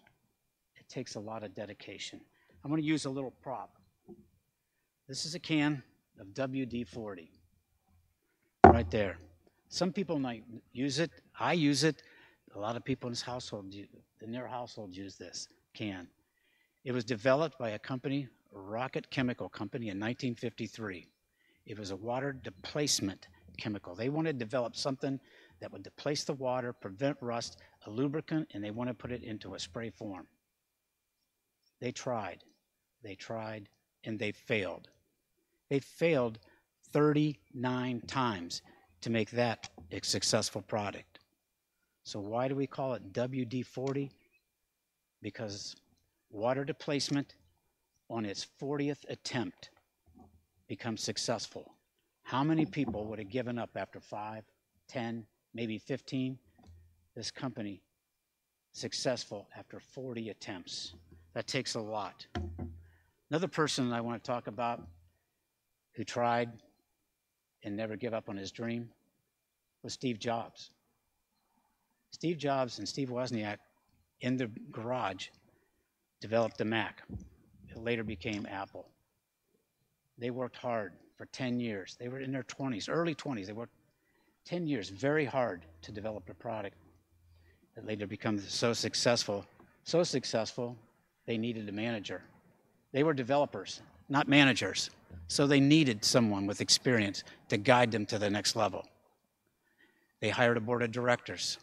It takes a lot of dedication. I'm going to use a little prop. This is a can of WD-40 right there. Some people might use it. I use it. A lot of people in their household use this can. It was developed by a company, Rocket Chemical Company, in 1953. It was a water displacement chemical. They wanted to develop something that would displace the water, prevent rust, a lubricant, and they want to put it into a spray form. They tried, and they failed. They failed 39 times to make that a successful product. So why do we call it WD-40? Because water displacement on its 40th attempt become successful. How many people would have given up after 5, 10, maybe 15? This company successful after 40 attempts. That takes a lot. Another person I want to talk about who tried and never gave up on his dream was Steve Jobs. Steve Jobs and Steve Wozniak in the garage developed the Mac. It later became Apple. They worked hard for 10 years. They were in their 20s, early 20s. They worked 10 years very hard to develop a product that later becomes so successful, they needed a manager. They were developers, not managers. So they needed someone with experience to guide them to the next level. They hired a board of directors.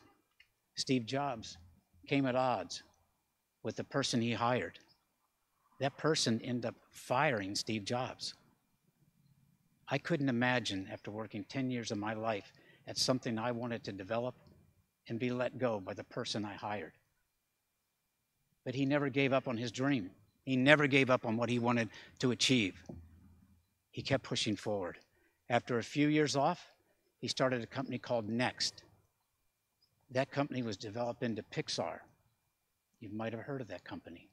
Steve Jobs came at odds with the person he hired. That person ended up firing Steve Jobs. I couldn't imagine, after working 10 years of my life at something I wanted to develop, and be let go by the person I hired. But he never gave up on his dream. He never gave up on what he wanted to achieve. He kept pushing forward. After a few years off, he started a company called Next. That company was developed into Pixar. You might have heard of that company.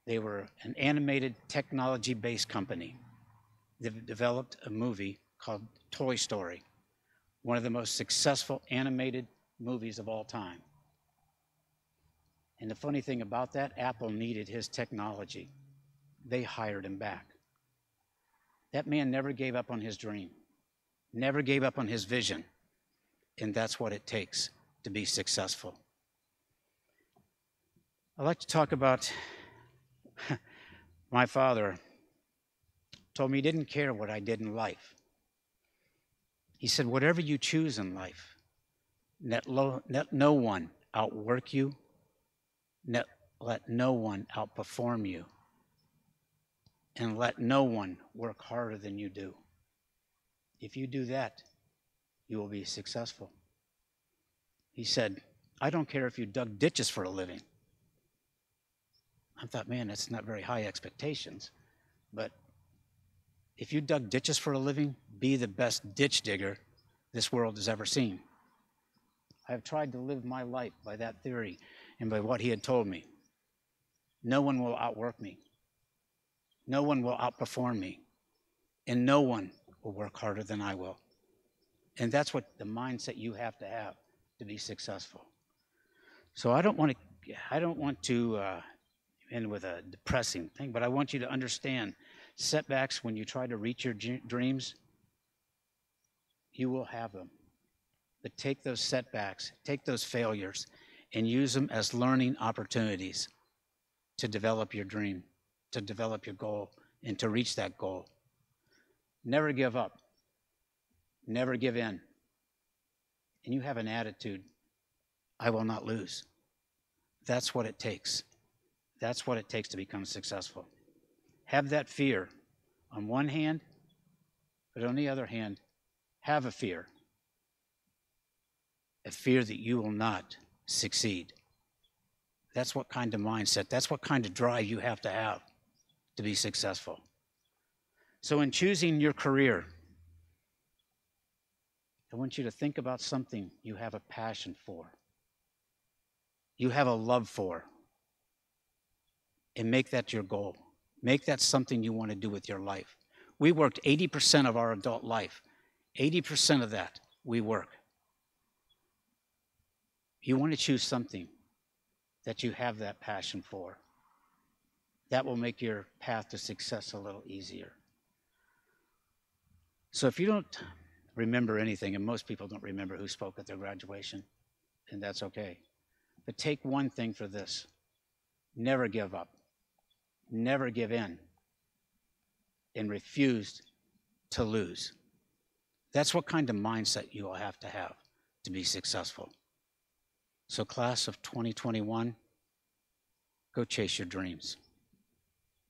They were an animated technology-based company. They've developed a movie called Toy Story, one of the most successful animated movies of all time. And the funny thing about that, Apple needed his technology. They hired him back. That man never gave up on his dream, never gave up on his vision. And that's what it takes to be successful. I'd like to talk about my father. Told me he didn't care what I did in life. He said, whatever you choose in life, let no one outwork you, let no one outperform you, and let no one work harder than you do. If you do that, you will be successful. He said, I don't care if you dug ditches for a living. I thought, man, that's not very high expectations. But if you dug ditches for a living, be the best ditch digger this world has ever seen. I have tried to live my life by that theory and by what he had told me. No one will outwork me. No one will outperform me. And no one will work harder than I will. And that's what the mindset you have to be successful. So I don't want to end with a depressing thing, but I want you to understand setbacks when you try to reach your dreams, you will have them. But take those setbacks, take those failures, and use them as learning opportunities to develop your dream, to develop your goal, and to reach that goal. Never give up. Never give in. And you have an attitude, I will not lose. That's what it takes. That's what it takes to become successful. Have that fear on one hand, but on the other hand, have a fear that you will not succeed. That's what kind of mindset, that's what kind of drive you have to be successful. So in choosing your career, I want you to think about something you have a passion for, you have a love for, and make that your goal. Make that something you want to do with your life. We worked 80% of our adult life. 80% of that, we work. You want to choose something that you have that passion for. That will make your path to success a little easier. So if you don't remember anything, and most people don't remember who spoke at their graduation, and that's okay. But take one thing for this. Never give up. Never give in. And refuse to lose. That's what kind of mindset you will have to be successful. So class of 2021, go chase your dreams.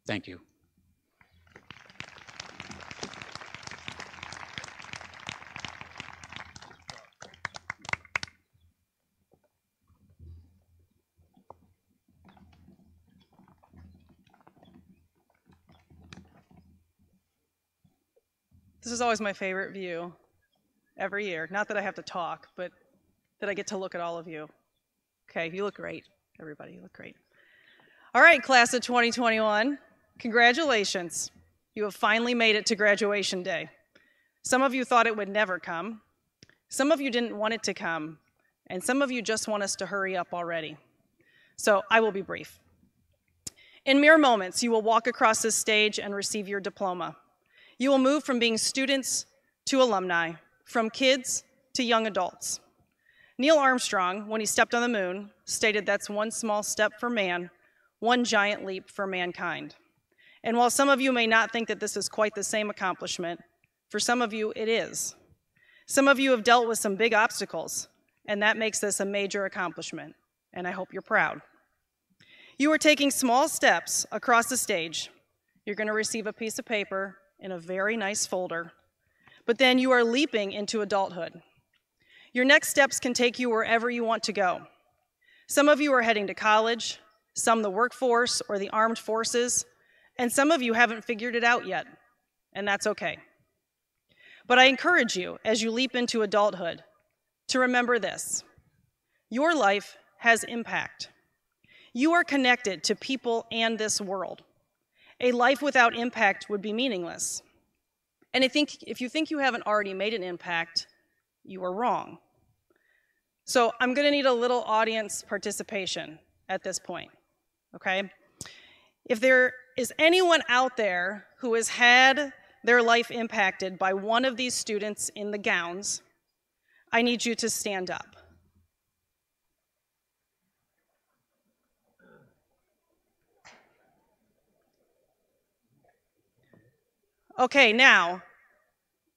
Thank you.
This is always my favorite view every year. Not that I have to talk, but that I get to look at all of you. Okay, you look great. Everybody, you look great. All right, class of 2021, congratulations. You have finally made it to graduation day. Some of you thought it would never come. Some of you didn't want it to come. And some of you just want us to hurry up already. So I will be brief. In mere moments, you will walk across this stage and receive your diploma. You will move from being students to alumni, from kids to young adults. Neil Armstrong, when he stepped on the moon, stated that's one small step for man, one giant leap for mankind. And while some of you may not think that this is quite the same accomplishment, for some of you it is. Some of you have dealt with some big obstacles, and that makes this a major accomplishment, and I hope you're proud. You are taking small steps across the stage. You're going to receive a piece of paper in a very nice folder, but then you are leaping into adulthood. Your next steps can take you wherever you want to go. Some of you are heading to college, some the workforce or the armed forces, and some of you haven't figured it out yet, and that's okay. But I encourage you, as you leap into adulthood, to remember this. Your life has impact. You are connected to people and this world. A life without impact would be meaningless. And if you think you haven't already made an impact, you are wrong. So I'm going to need a little audience participation at this point, okay? If there is anyone out there who has had their life impacted by one of these students in the gowns, I need you to stand up. Okay, now,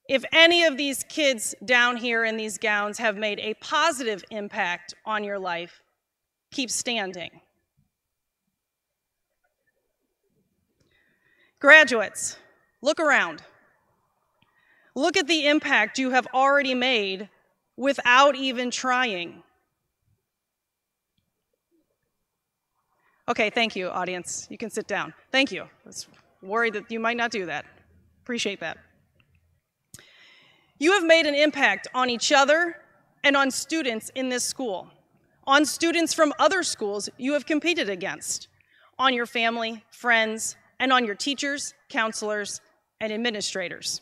if any of these kids down here in these gowns have made a positive impact on your life, keep standing. Graduates, look around. Look at the impact you have already made without even trying. Okay, thank you, audience. You can sit down. Thank you. I was worried that you might not do that. Appreciate that. You have made an impact on each other and on students in this school, on students from other schools you have competed against, on your family, friends, and on your teachers, counselors, and administrators.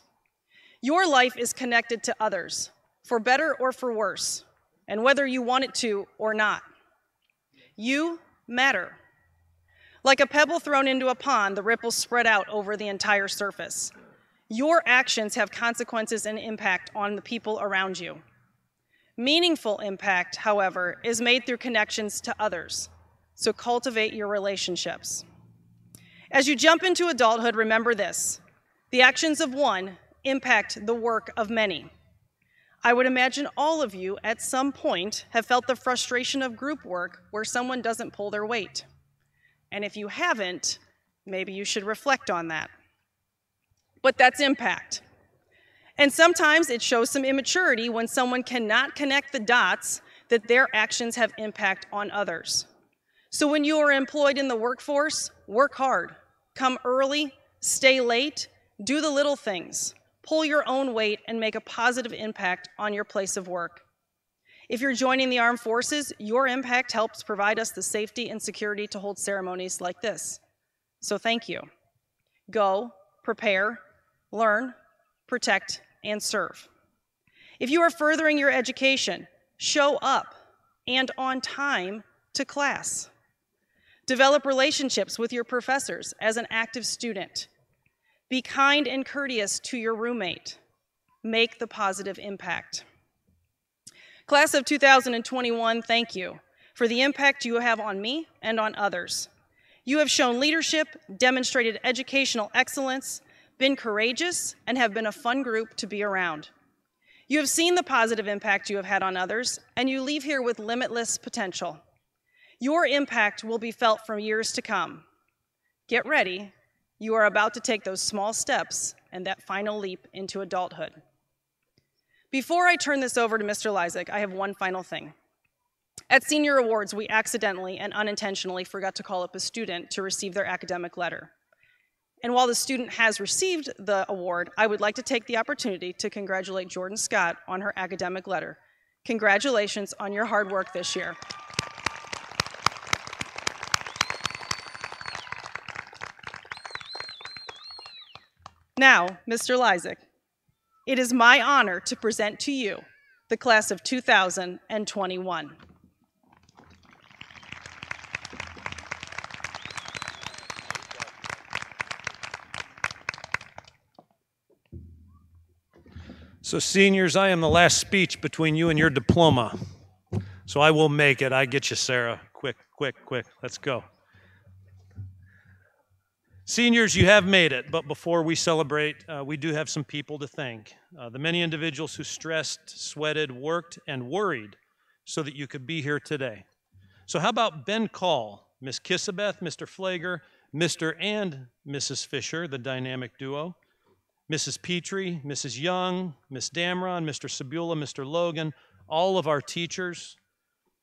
Your life is connected to others, for better or for worse, and whether you want it to or not. You matter. Like a pebble thrown into a pond, the ripples spread out over the entire surface. Your actions have consequences and impact on the people around you. Meaningful impact, however, is made through connections to others, so cultivate your relationships. As you jump into adulthood, remember this: the actions of one impact the work of many. I would imagine all of you at some point have felt the frustration of group work where someone doesn't pull their weight. And if you haven't, maybe you should reflect on that. But that's impact. And sometimes it shows some immaturity when someone cannot connect the dots that their actions have impact on others. So when you are employed in the workforce, work hard. Come early, stay late, do the little things. Pull your own weight and make a positive impact on your place of work. If you're joining the armed forces, your impact helps provide us the safety and security to hold ceremonies like this. So thank you. Go, prepare, learn, protect, and serve. If you are furthering your education, show up and on time to class. Develop relationships with your professors as an active student. Be kind and courteous to your roommate. Make the positive impact. Class of 2021, thank you for the impact you have on me and on others. You have shown leadership, demonstrated educational excellence, been courageous, and have been a fun group to be around. You have seen the positive impact you have had on others, and you leave here with limitless potential. Your impact will be felt for years to come. Get ready. You are about to take those small steps and that final leap into adulthood. Before I turn this over to Mr. Lysak, I have one final thing. At senior awards, we accidentally and unintentionally forgot to call up a student to receive their academic letter.
And while the student has received the award, I would like to take the opportunity to congratulate Jordan Scott on her academic letter. Congratulations on your hard work this year. Now, Mr. Lysak, it is my honor to present to you the class of 2021.
So seniors, I am the last speech between you and your diploma. So I will make it. I get you, Sarah. Quick, quick, quick. Let's go. Seniors, you have made it, but before we celebrate, we do have some people to thank. The many individuals who stressed, sweated, worked, and worried so that you could be here today. So how about Ben Call, Miss Kissabeth, Mr. Flager, Mr. and Mrs. Fisher, the dynamic duo, Mrs. Petrie, Mrs. Young, Miss Damron, Mr. Sabula, Mr. Logan, all of our teachers,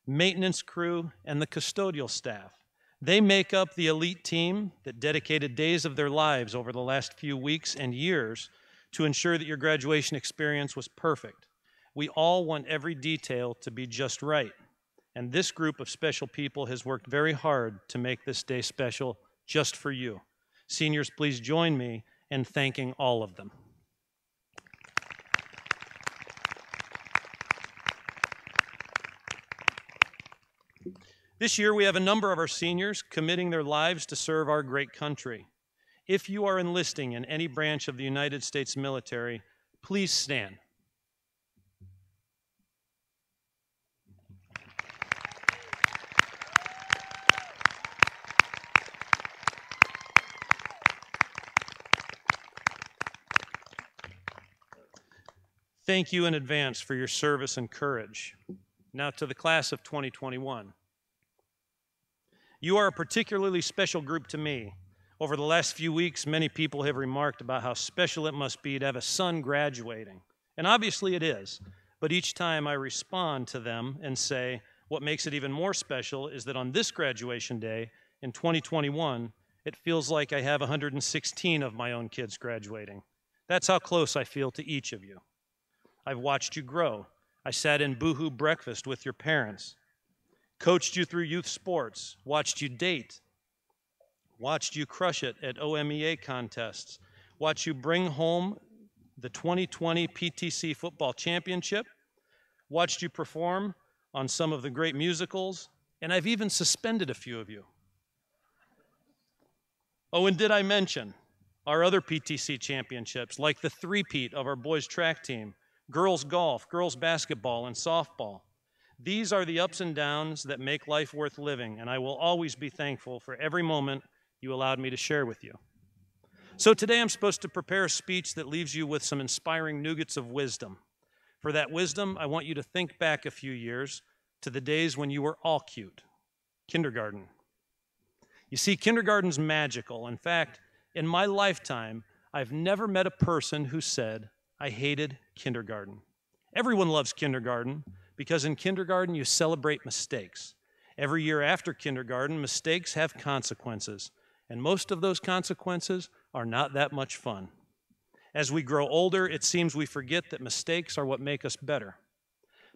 maintenance crew, and the custodial staff. They make up the elite team that dedicated days of their lives over the last few weeks and years to ensure that your graduation experience was perfect. We all want every detail to be just right. And this group of special people has worked very hard to make this day special just for you. Seniors, please join me in thanking all of them. This year, we have a number of our seniors committing their lives to serve our great country. If you are enlisting in any branch of the United States military, please stand. Thank you in advance for your service and courage. Now to the class of 2021. You are a particularly special group to me. Over the last few weeks, many people have remarked about how special it must be to have a son graduating. And obviously it is, but each time I respond to them and say, what makes it even more special is that on this graduation day in 2021, it feels like I have 116 of my own kids graduating. That's how close I feel to each of you. I've watched you grow. I sat in boohoo breakfast with your parents, coached you through youth sports, watched you date, watched you crush it at OMEA contests, watched you bring home the 2020 PTC football championship, watched you perform on some of the great musicals, and I've even suspended a few of you. Oh, and did I mention our other PTC championships, like the three-peat of our boys track team, girls golf, girls basketball, and softball. These are the ups and downs that make life worth living, and I will always be thankful for every moment you allowed me to share with you. So today I'm supposed to prepare a speech that leaves you with some inspiring nuggets of wisdom. For that wisdom, I want you to think back a few years to the days when you were all cute, kindergarten. You see, kindergarten's magical. In fact, in my lifetime, I've never met a person who said, I hated kindergarten. Everyone loves kindergarten because in kindergarten you celebrate mistakes. Every year after kindergarten, mistakes have consequences, and most of those consequences are not that much fun. As we grow older, it seems we forget that mistakes are what make us better.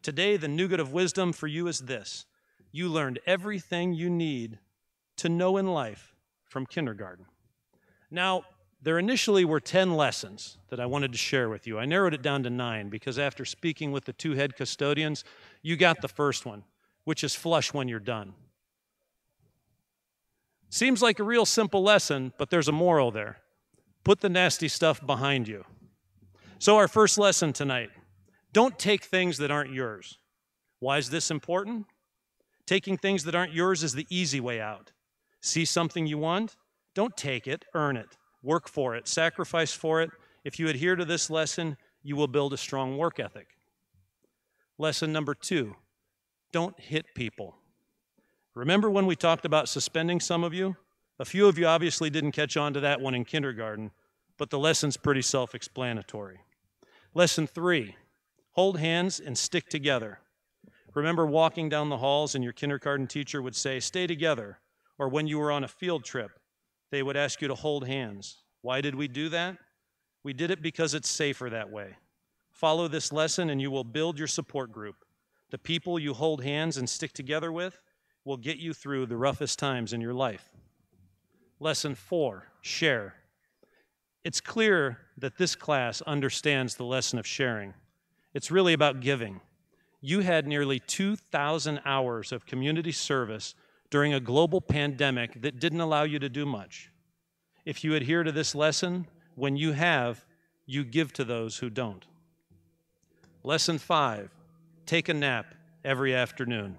Today, the nugget of wisdom for you is this. You learned everything you need to know in life from kindergarten. Now, there initially were 10 lessons that I wanted to share with you. I narrowed it down to 9 because after speaking with the 2 head custodians, you got the first one, which is flush when you're done. Seems like a real simple lesson, but there's a moral there. Put the nasty stuff behind you. So our first lesson tonight, don't take things that aren't yours. Why is this important? Taking things that aren't yours is the easy way out. See something you want? Don't take it, earn it. Work for it, sacrifice for it. If you adhere to this lesson, you will build a strong work ethic. Lesson number 2, don't hit people. Remember when we talked about suspending some of you? A few of you obviously didn't catch on to that one in kindergarten, but the lesson's pretty self-explanatory. Lesson 3, hold hands and stick together. Remember walking down the halls and your kindergarten teacher would say, stay together, or when you were on a field trip, they would ask you to hold hands. Why did we do that? We did it because it's safer that way. Follow this lesson and you will build your support group. The people you hold hands and stick together with will get you through the roughest times in your life. Lesson 4, share. It's clear that this class understands the lesson of sharing. It's really about giving. You had nearly 2,000 hours of community service during a global pandemic that didn't allow you to do much. If you adhere to this lesson, when you have, you give to those who don't. Lesson 5, take a nap every afternoon.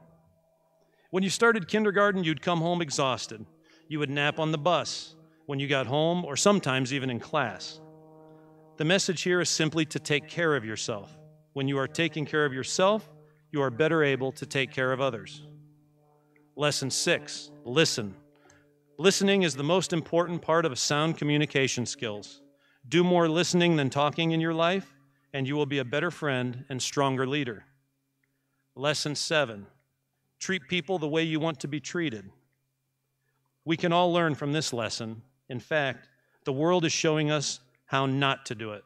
When you started kindergarten, you'd come home exhausted. You would nap on the bus, when you got home, or sometimes even in class. The message here is simply to take care of yourself. When you are taking care of yourself, you are better able to take care of others. Lesson 6, listen. Listening is the most important part of sound communication skills. Do more listening than talking in your life, and you will be a better friend and stronger leader. Lesson 7, treat people the way you want to be treated. We can all learn from this lesson. In fact, the world is showing us how not to do it.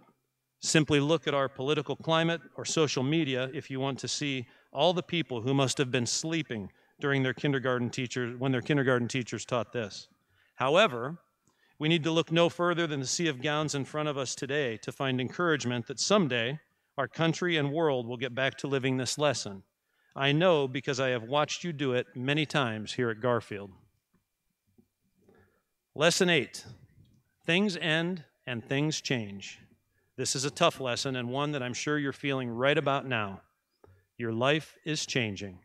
Simply look at our political climate or social media if you want to see all the people who must have been sleeping during their kindergarten teachers, when their kindergarten teachers taught this. However, we need to look no further than the sea of gowns in front of us today to find encouragement that someday our country and world will get back to living this lesson. I know because I have watched you do it many times here at Garfield. Lesson 8, things end and things change. This is a tough lesson and one that I'm sure you're feeling right about now. Your life is changing.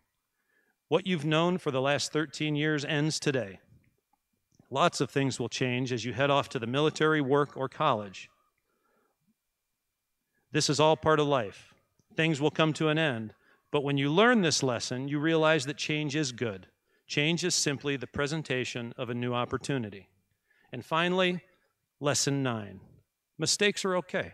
What you've known for the last 13 years ends today. Lots of things will change as you head off to the military, work, or college. This is all part of life. Things will come to an end, but when you learn this lesson, you realize that change is good. Change is simply the presentation of a new opportunity. And finally, lesson 9. Mistakes are okay.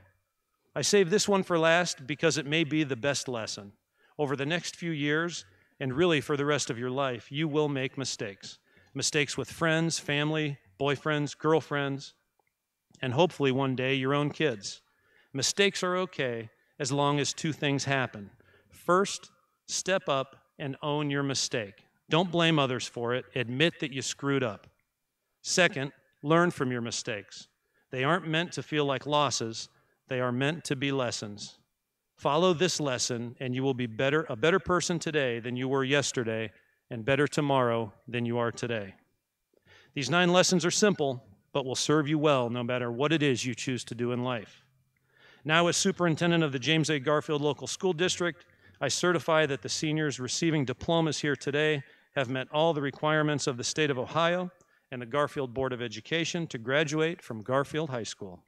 I saved this one for last because it may be the best lesson. Over the next few years, and really for the rest of your life, you will make mistakes. Mistakes with friends, family, boyfriends, girlfriends, and hopefully one day your own kids. Mistakes are okay as long as 2 things happen. First, step up and own your mistake. Don't blame others for it. Admit that you screwed up. Second, learn from your mistakes. They aren't meant to feel like losses. They are meant to be lessons. Follow this lesson and you will be a better person today than you were yesterday, and better tomorrow than you are today. These 9 lessons are simple, but will serve you well no matter what it is you choose to do in life. Now, as superintendent of the James A. Garfield Local School District, I certify that the seniors receiving diplomas here today have met all the requirements of the state of Ohio and the Garfield Board of Education to graduate from Garfield High School.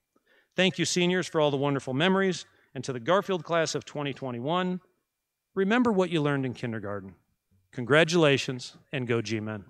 Thank you, seniors, for all the wonderful memories, and to the Garfield class of 2021, remember what you learned in kindergarten. Congratulations, and go G-Men.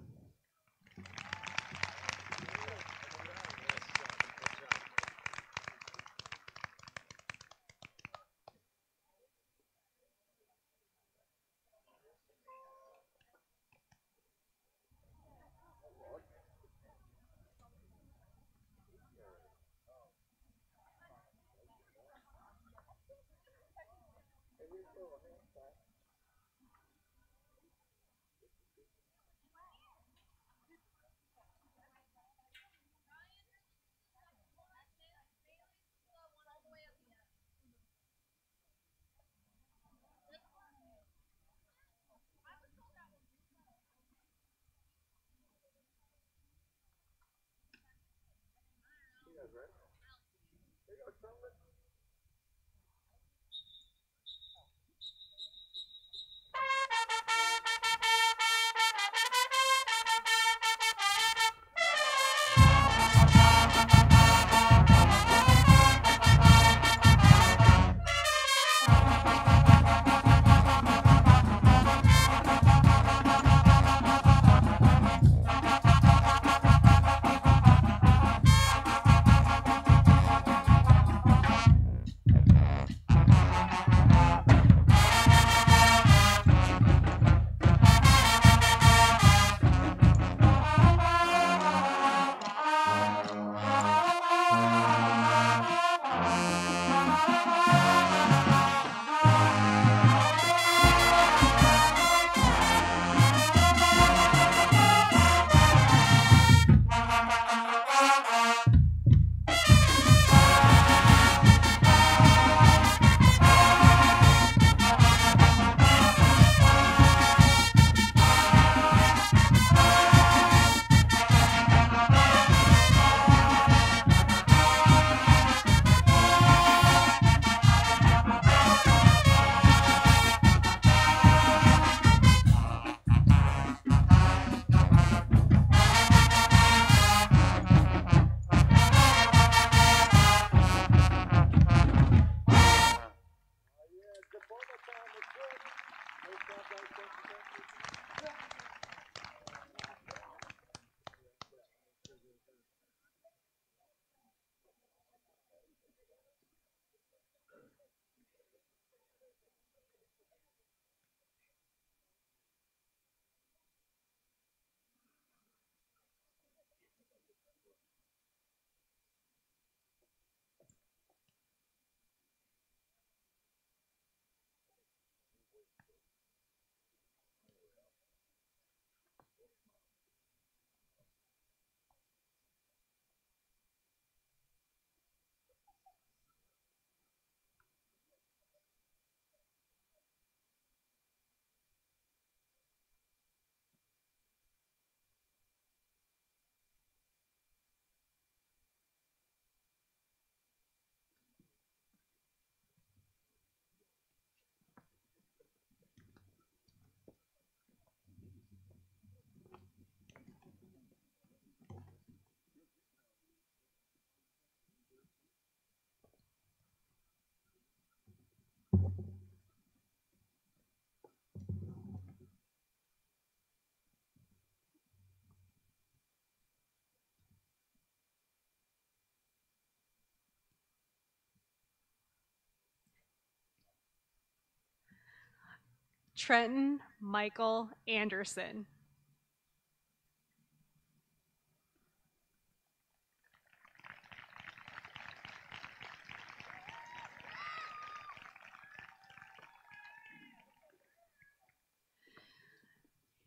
Trenton Michael Anderson.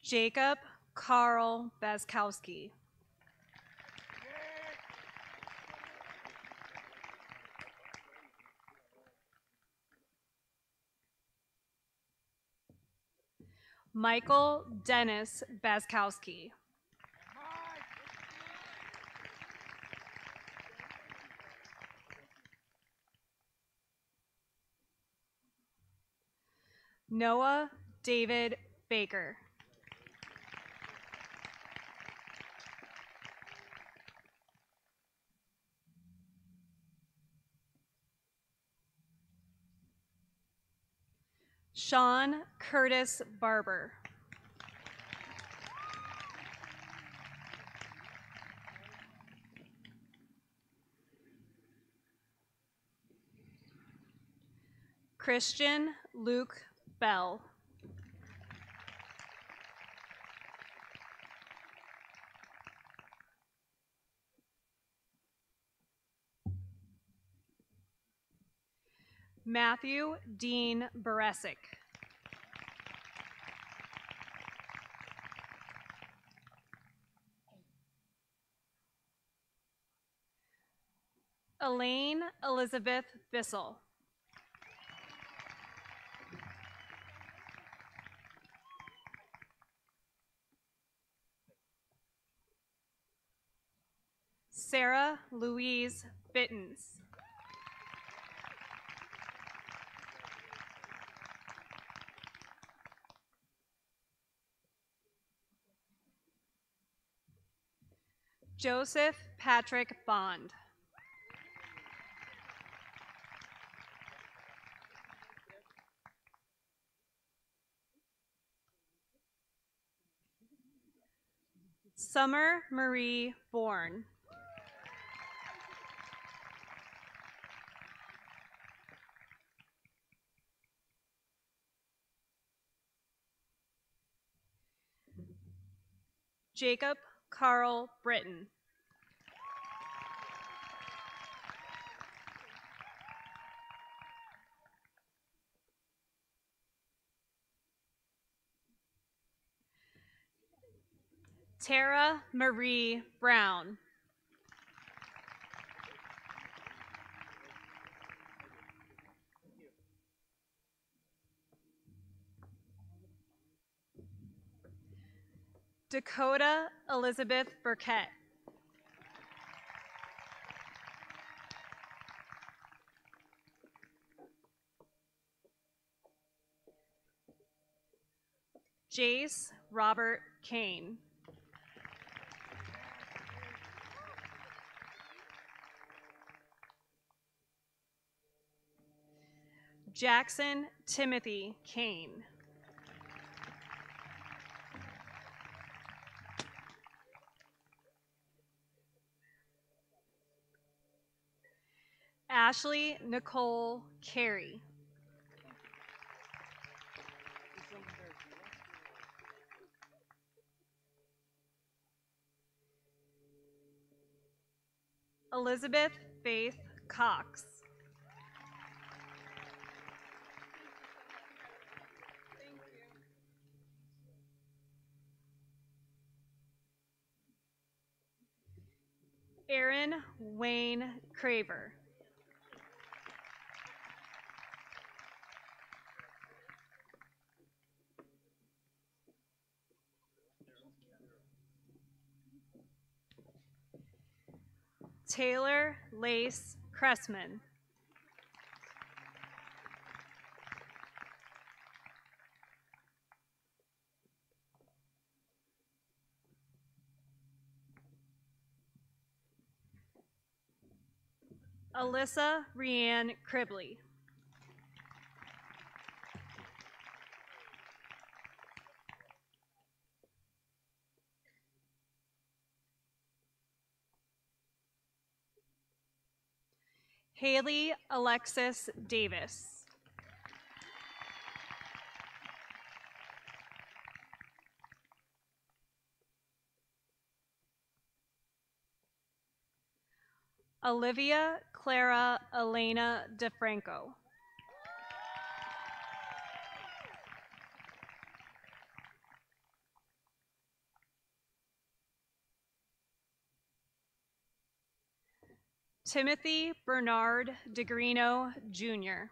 Jacob Carl Bazkowski. Michael Dennis Bazkowski. Noah David Baker. Sean Curtis Barber. Christian Luke Bell. Matthew Dean Baresic. Elaine Elizabeth Bissell. Sarah Louise Bittens. Joseph Patrick Bond. Summer Marie Bourne. Jacob Carl Britton. Tara Marie Brown. Dakota Elizabeth Burkett. Jace Robert Kane. Jackson Timothy Kane. Ashley Nicole Carey. Elizabeth Faith Cox. Aaron Wayne Craver. Taylor Lace Cressman. Alyssa Rianne Cribley. Haley Alexis Davis. Olivia Clara Elena DeFranco. Timothy Bernard DeGrino, Jr.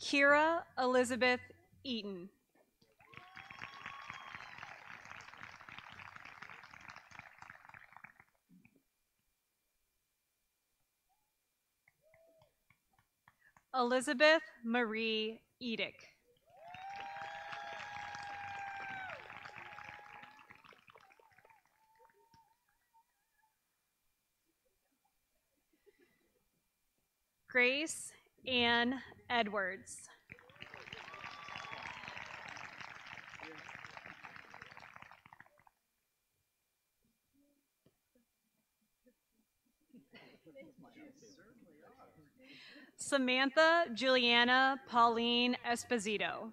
Kira Elizabeth Eaton. Elizabeth Marie Edick. Grace Ann Edwards. Samantha Juliana Pauline Esposito.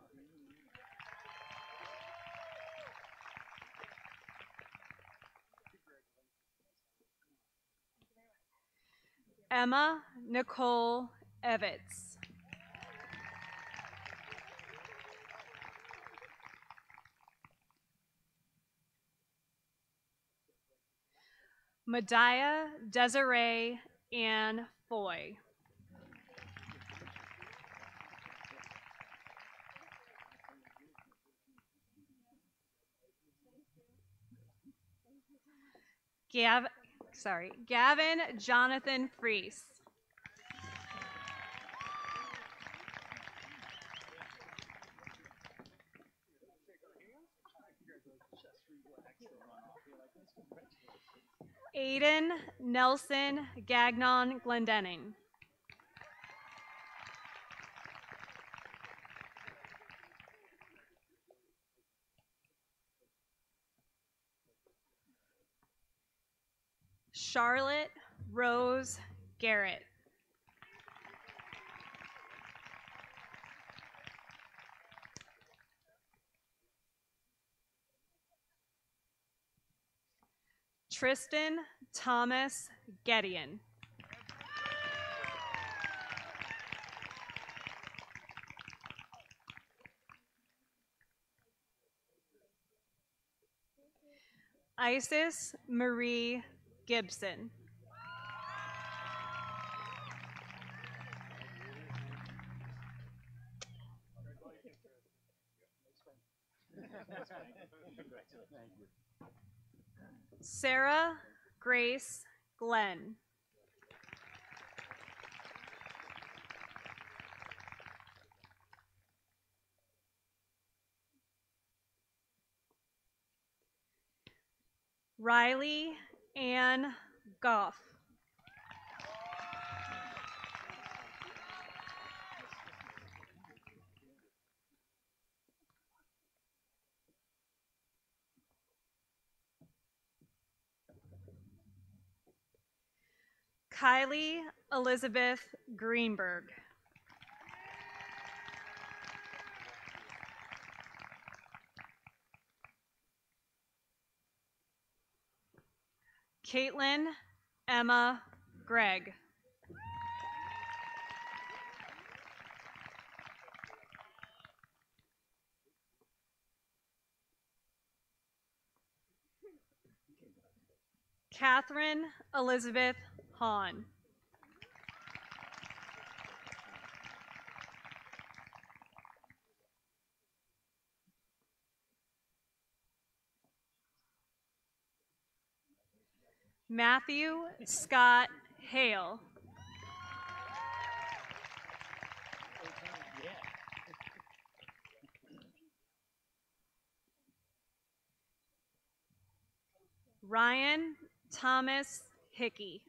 Emma Nicole Evitz. Mediah Desiree Ann Foy. Gavin Jonathan Freese. Aiden Nelson Gagnon Glendenning. Charlotte Rose Garrett. Tristan Thomas Gedian. Isis Marie Gibson. Sarah Grace Glenn. Riley Ann Goff. Kylie Elizabeth Greenberg. Caitlin Emma Gregg. Catherine Elizabeth Hahn. Matthew Scott Hale. Ryan Thomas Hickey.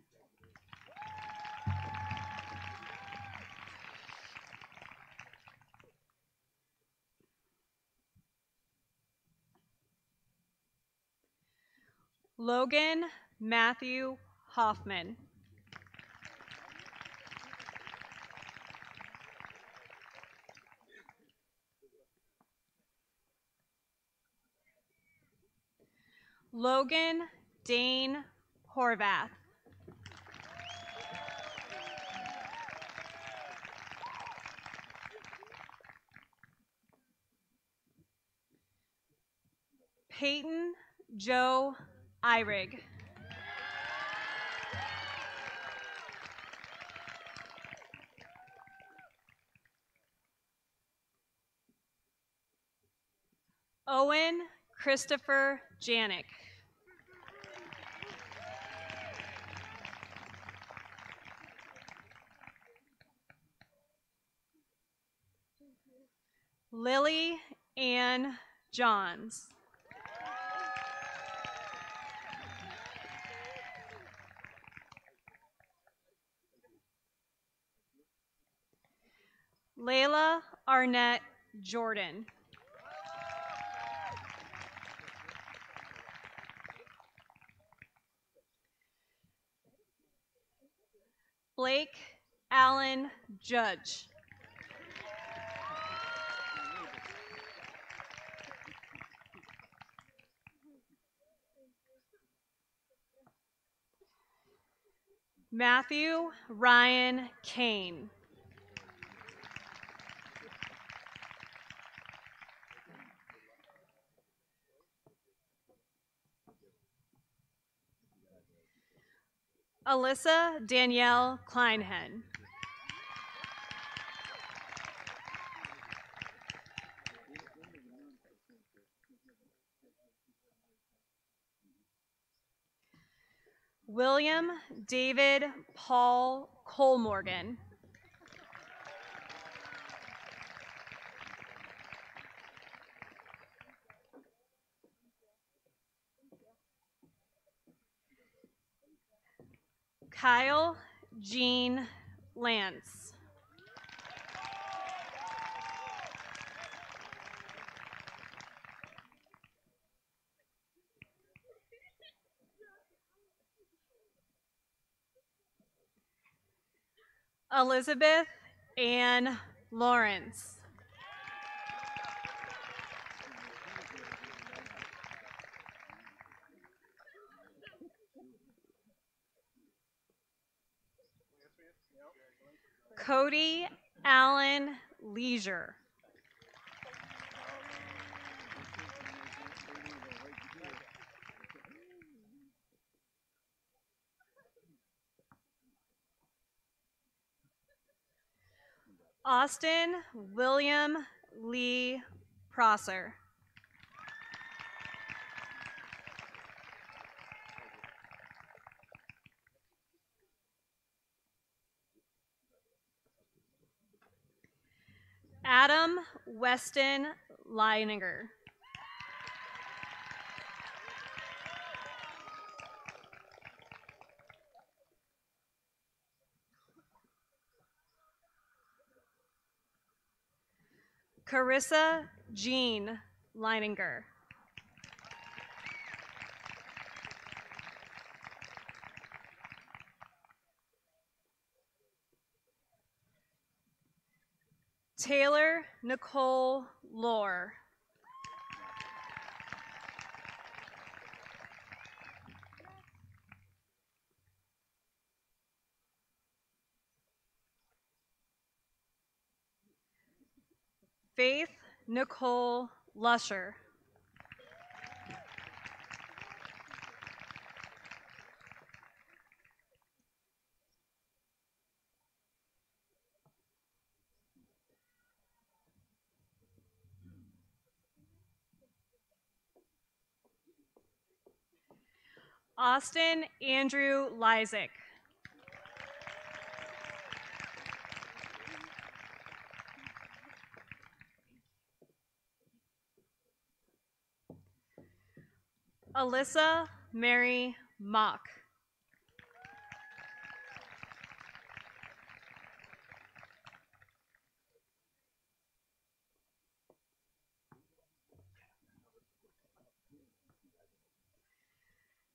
Logan Matthew Hoffman. Logan Dane Horvath. Peyton Joe Eyrig. Owen Christopher Janik. Lily Ann Johns. Layla Arnett Jordan. Blake Allen Judge. Matthew Ryan Kane. Alyssa Danielle Kleinhen. William David Paul Colmorgan. Kyle Jean Lance. Elizabeth Ann Lawrence. Cody Allen Leisure. Austin William Lee Prosser. Adam Weston Leininger. Carissa Jean Leininger. Taylor Nicole Lohr. Faith Nicole Lusher. Austin Andrew Lysick. Alyssa Mary Mock.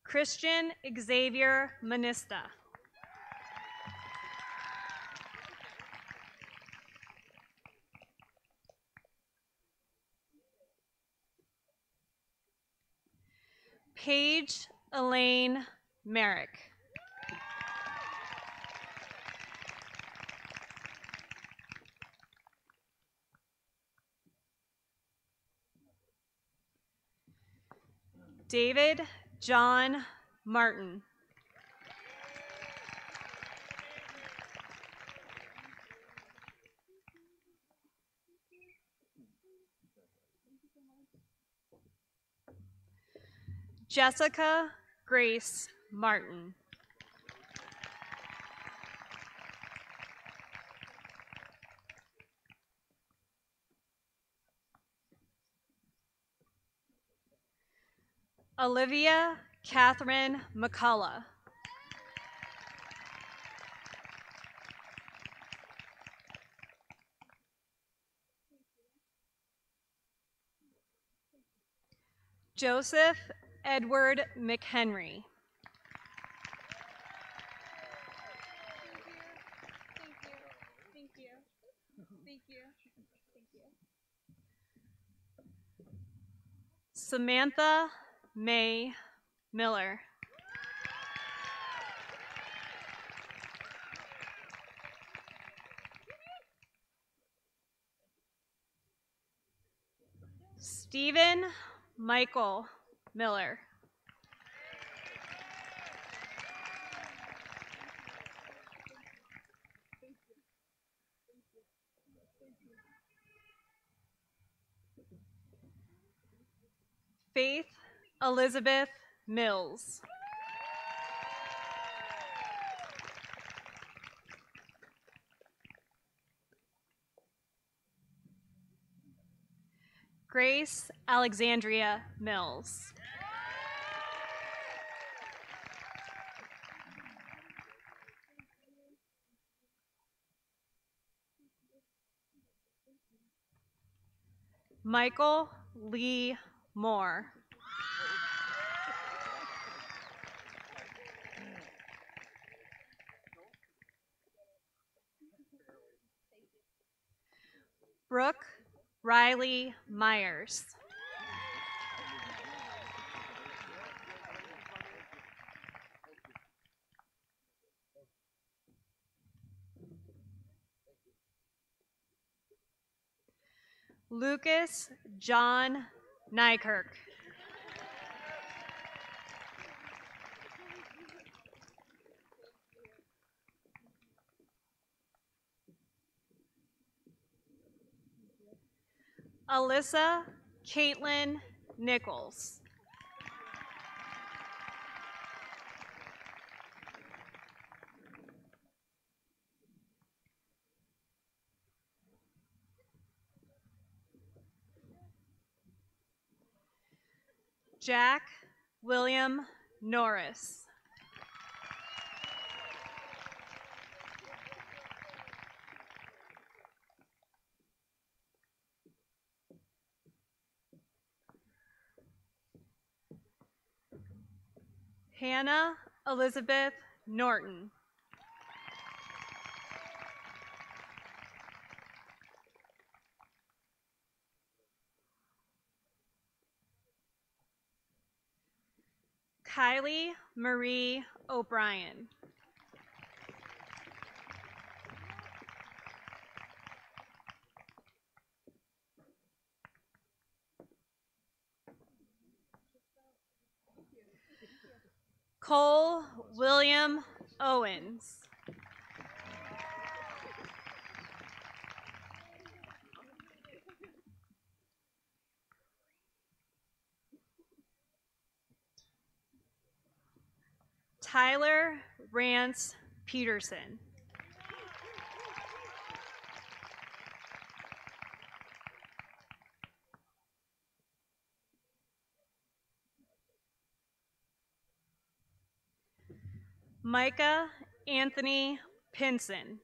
Christian Xavier Manista. Paige Elaine Merrick. David John Martin. Jessica Grace Martin. Olivia Catherine McCullough. Joseph Edward McHenry. Samantha May Miller. Stephen Michael Miller. Faith Elizabeth Mills. Grace Alexandria Mills. Michael Lee Moore. Brooke Riley Myers. Lucas John Nykirk. Alyssa Caitlin Nichols. Jack William Norris. Hannah Elizabeth Norton. Kylie Marie O'Brien. Cole William Owens. Tyler Rance Peterson. Micah Anthony Pinson.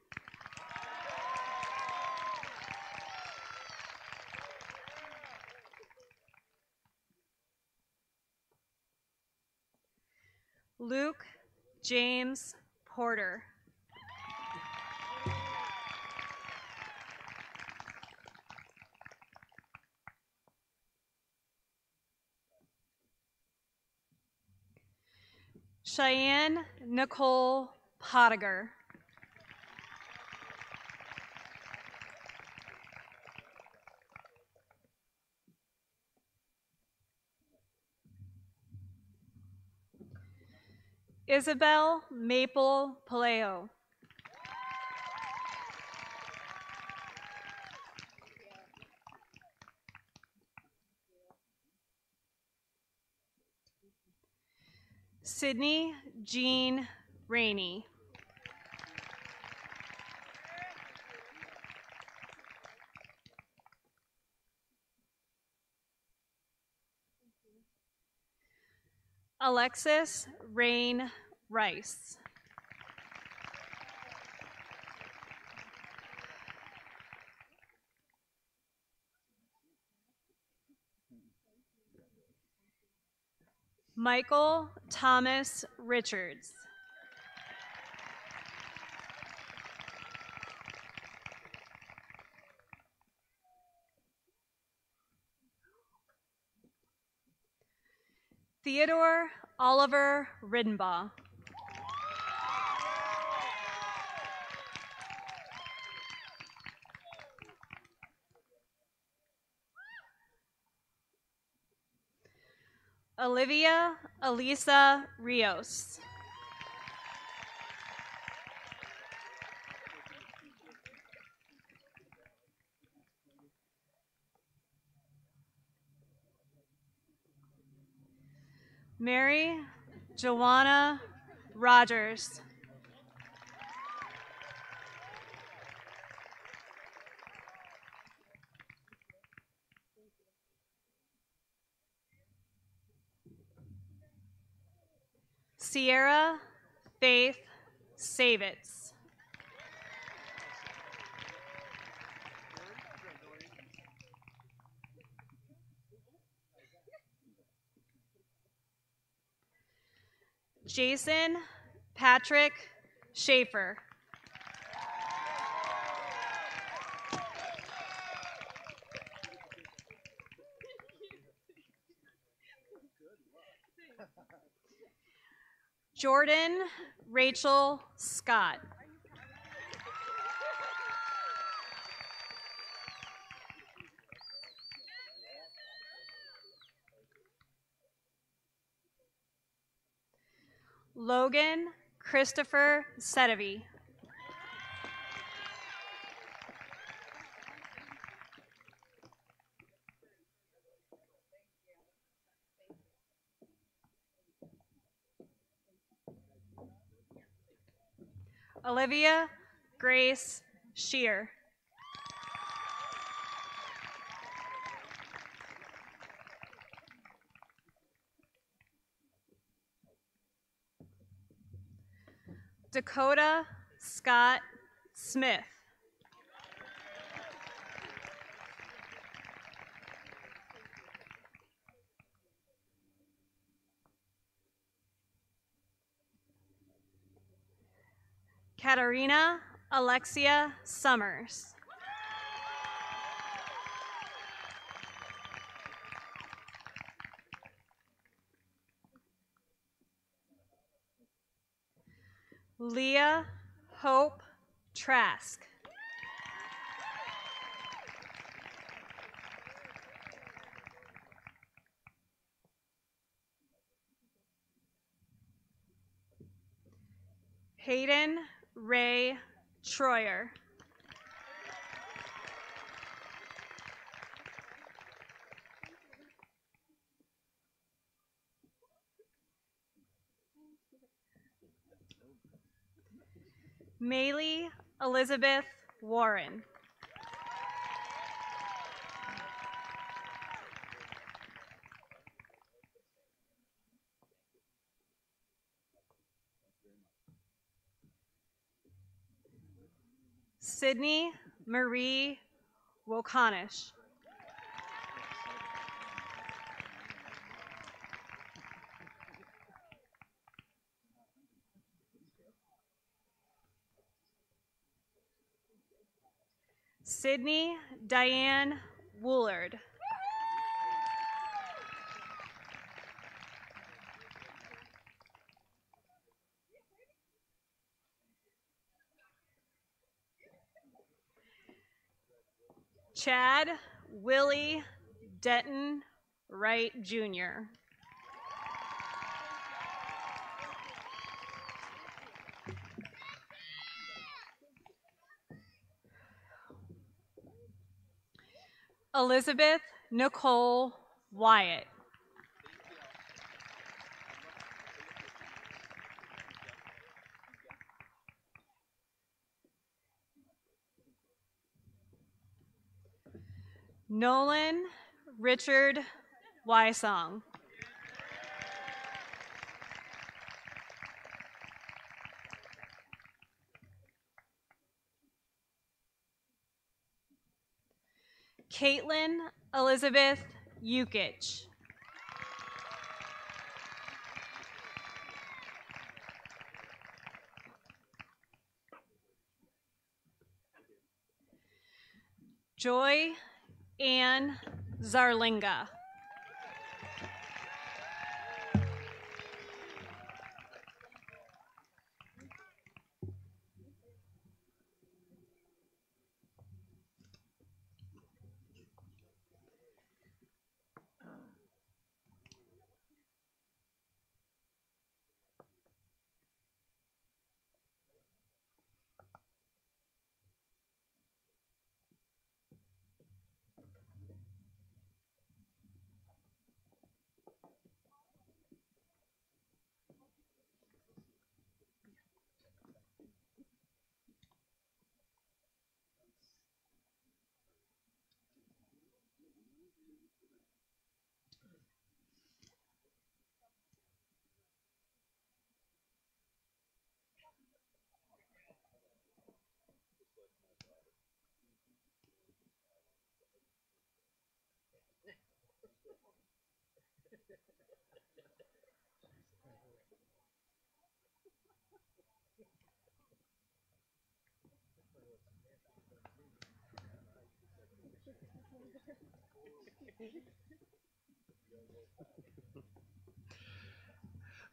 Luke James Porter. Cheyenne Nicole Pottiger. Isabel Maple Palejo. Sydney Jean Rainey. Alexis Rain Rice. Michael Thomas Richards. Theodore Oliver Riddenbaugh. Olivia Elisa Rios. Mary Joanna Rogers. Sierra Faith Savitz. Jason Patrick Schaefer. Jordan Rachel Scott. Logan Christopher Sedevy. Olivia Grace Shear. Dakota Scott Smith. Katarina Alexia Summers. Leah Hope Trask. Hayden Ray Troyer. Maylee Elizabeth Warren. Sydney Marie Wokonish. Sydney Diane Woolard. Chad Willie Denton Wright Jr. Elizabeth Nicole Wyatt. Nolan Richard Wysong. Caitlin Elizabeth Yukich. Joy Ann Zarlinga.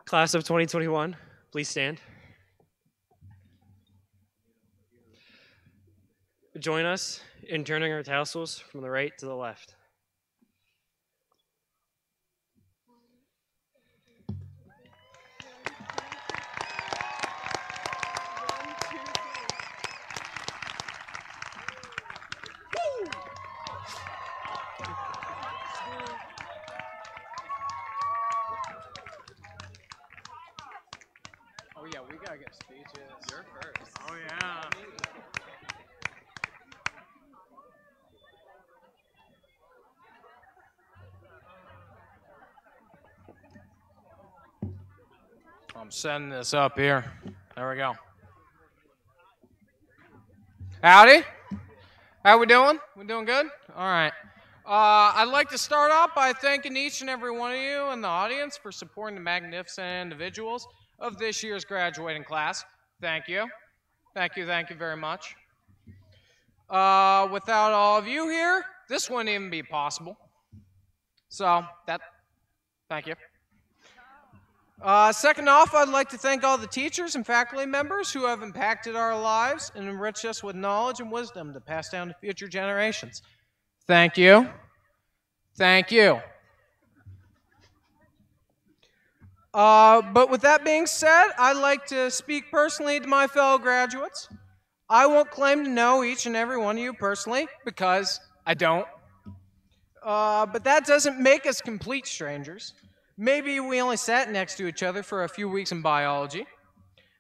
Class of 2021, please stand. Join us in turning our tassels from the right to the left.
Oh yeah, we gotta get speeches. You're first.
Oh yeah. I'm setting this up here. There we go. Howdy. How we doing? We doing good? All right. I'd like to start off by thanking each and every one of you in the audience for supporting the magnificent individuals of this year's graduating class. Thank you. Thank you very much. Without all of you here, this wouldn't even be possible. So, thank you. Second off, I'd like to thank all the teachers and faculty members who have impacted our lives and enriched us with knowledge and wisdom to pass down to future generations. Thank you. Thank you. But with that being said, I'd like to speak personally to my fellow graduates. I won't claim to know each and every one of you personally, because I don't. But that doesn't make us complete strangers. Maybe we only sat next to each other for a few weeks in biology.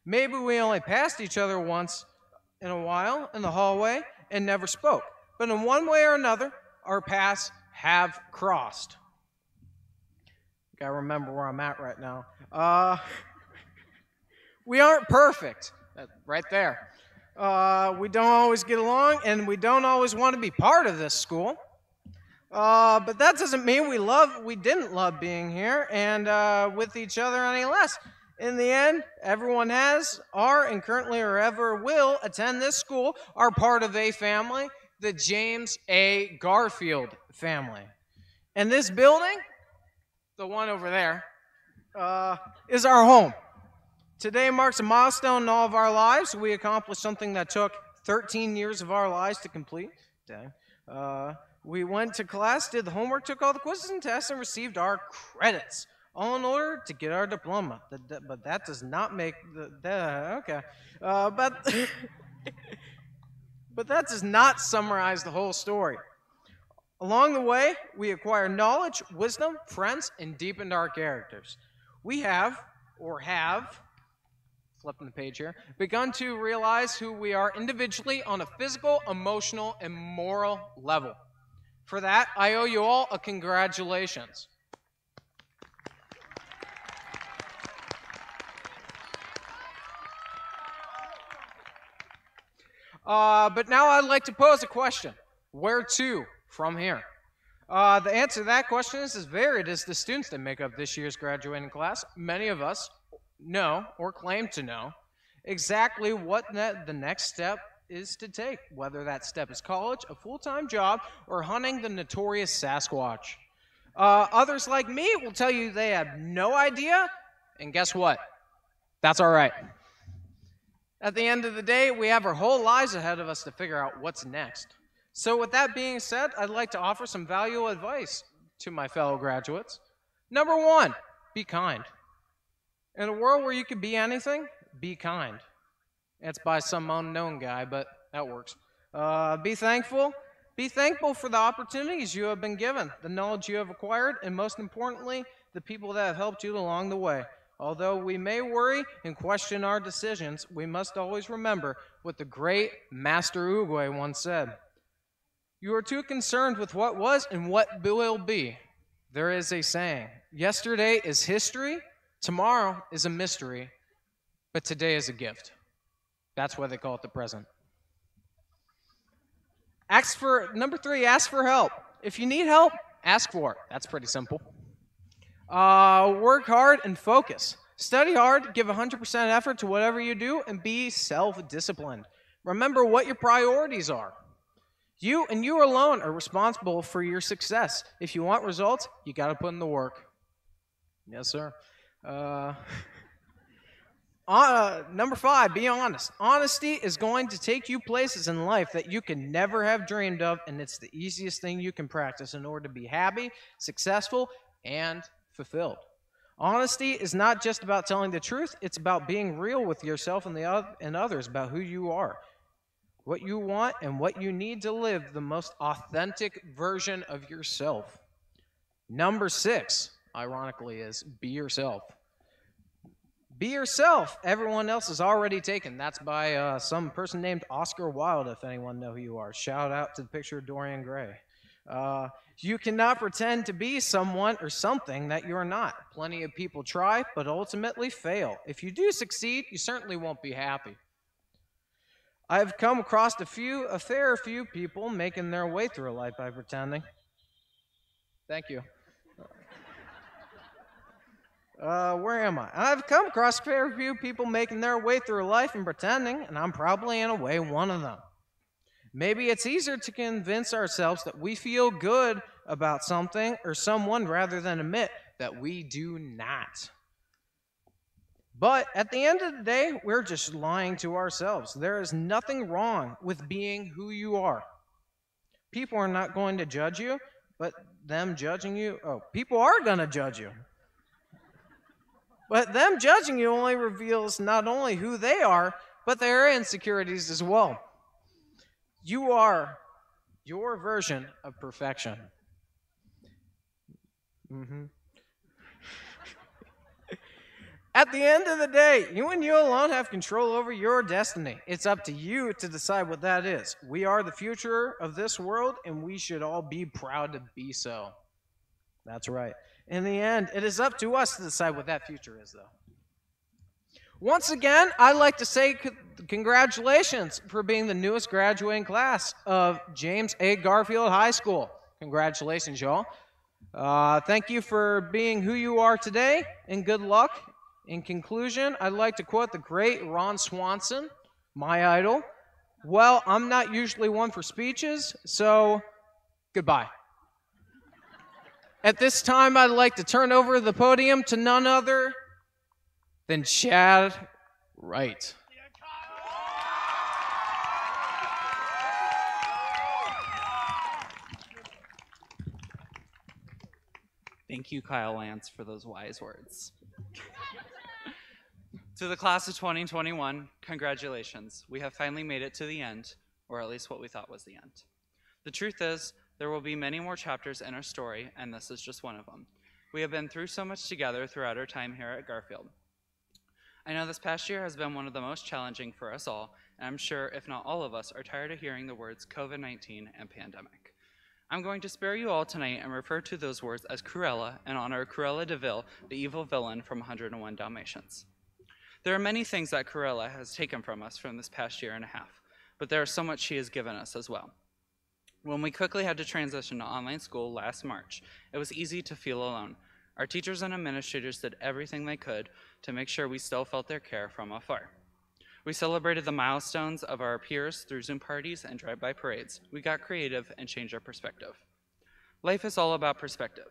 Maybe we only passed each other once in a while in the hallway and never spoke. But in one way or another, our paths have crossed. Gotta remember where I'm at right now. We aren't perfect. Right there. We don't always get along, and we don't always want to be part of this school. But that doesn't mean we didn't love being here and with each other any less. In the end, everyone are, and currently or ever will attend this school, are part of a family, the James A. Garfield family. And this building, the one over there, is our home. Today marks a milestone in all of our lives. We accomplished something that took 13 years of our lives to complete. Dang. We went to class, did the homework, took all the quizzes and tests, and received our credits, all in order to get our diploma. But that does not make okay. But but that does not summarize the whole story. Along the way, we acquired knowledge, wisdom, friends, and deepened our characters. We have flipping the page here, begun to realize who we are individually on a physical, emotional, and moral level. For that, I owe you all a congratulations. But now I'd like to pose a question. Where to from here? The answer to that question is as varied as the students that make up this year's graduating class. Many of us know or claim to know exactly what the next step is to take, whether that step is college, a full-time job, or hunting the notorious Sasquatch. Others like me will tell you they have no idea, and guess what? That's all right. At the end of the day, we have our whole lives ahead of us to figure out what's next. So with that being said, I'd like to offer some valuable advice to my fellow graduates. Number one, be kind. In a world where you can be anything, be kind. It's by some unknown guy, but that works. Be thankful. Be thankful for the opportunities you have been given, the knowledge you have acquired, and most importantly, the people that have helped you along the way. Although we may worry and question our decisions, we must always remember what the great Master Uguay once said. You are too concerned with what was and what will be. There is a saying, yesterday is history, tomorrow is a mystery, but today is a gift. That's why they call it the present. Number three, ask for help. If you need help, ask for it. That's pretty simple. Work hard and focus. Study hard, give 100% effort to whatever you do, and be self-disciplined. Remember what your priorities are. You and you alone are responsible for your success. If you want results, you got to put in the work. Yes, sir. Number five, be honest. Honesty is going to take you places in life that you can never have dreamed of, and it's the easiest thing you can practice in order to be happy, successful, and fulfilled. Honesty is not just about telling the truth, it's about being real with yourself and others about who you are, what you want, and what you need to live the most authentic version of yourself. Number six, ironically, is be yourself. Be yourself. Everyone else is already taken. That's by some person named Oscar Wilde, if anyone know who you are. Shout out to the picture of Dorian Gray. You cannot pretend to be someone or something that you're not. Plenty of people try, but ultimately fail. If you do succeed, you certainly won't be happy. I've come across a fair few people making their way through life by pretending. Thank you. Where am I? I've come across a fair few people making their way through life and pretending, and I'm probably in a way one of them. Maybe it's easier to convince ourselves that we feel good about something or someone rather than admit that we do not. But at the end of the day, we're just lying to ourselves. There is nothing wrong with being who you are. People are not going to judge you, but them judging you, people are going to judge you. But them judging you only reveals not only who they are, but their insecurities as well. You are your version of perfection. At the end of the day, you and you alone have control over your destiny. It's up to you to decide what that is. We are the future of this world, and we should all be proud to be so. That's right. In the end, it is up to us to decide what that future is, though. Once again, I'd like to say congratulations for being the newest graduating class of James A. Garfield High School. Congratulations, y'all. Thank you for being who you are today, and good luck. In conclusion, I'd like to quote the great Ron Swanson, my idol. Well, I'm not usually one for speeches, so goodbye. At this time, I'd like to turn over the podium to none other than Chad Wright.
Thank you, Kyle Lance, for those wise words. To the class of 2021, congratulations. We have finally made it to the end, or at least what we thought was the end. The truth is, there will be many more chapters in our story, and this is just one of them. We have been through so much together throughout our time here at Garfield. I know this past year has been one of the most challenging for us all, and I'm sure, if not all of us, are tired of hearing the words COVID-19 and pandemic. I'm going to spare you all tonight and refer to those words as Cruella in honor of Cruella de Vil, the evil villain from 101 Dalmatians. There are many things that Cruella has taken from us from this past year and a half, but there is so much she has given us as well. When we quickly had to transition to online school last March, it was easy to feel alone. Our teachers and administrators did everything they could to make sure we still felt their care from afar. We celebrated the milestones of our peers through Zoom parties and drive-by parades. We got creative and changed our perspective. Life is all about perspective.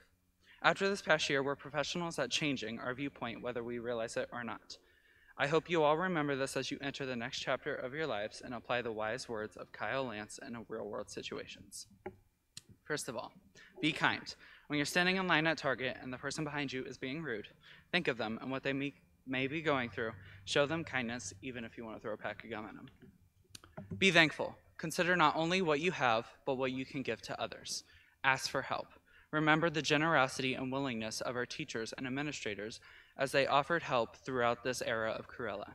After this past year, we're professionals at changing our viewpoint whether we realize it or not. I hope you all remember this as you enter the next chapter of your lives and apply the wise words of Kyle Lance in real-world situations. First of all, be kind. When you're standing in line at Target and the person behind you is being rude, think of them and what they may be going through. Show them kindness, even if you want to throw a pack of gum at them. Be thankful. Consider not only what you have, but what you can give to others. Ask for help. Remember the generosity and willingness of our teachers and administrators as they offered help throughout this era of Cruella.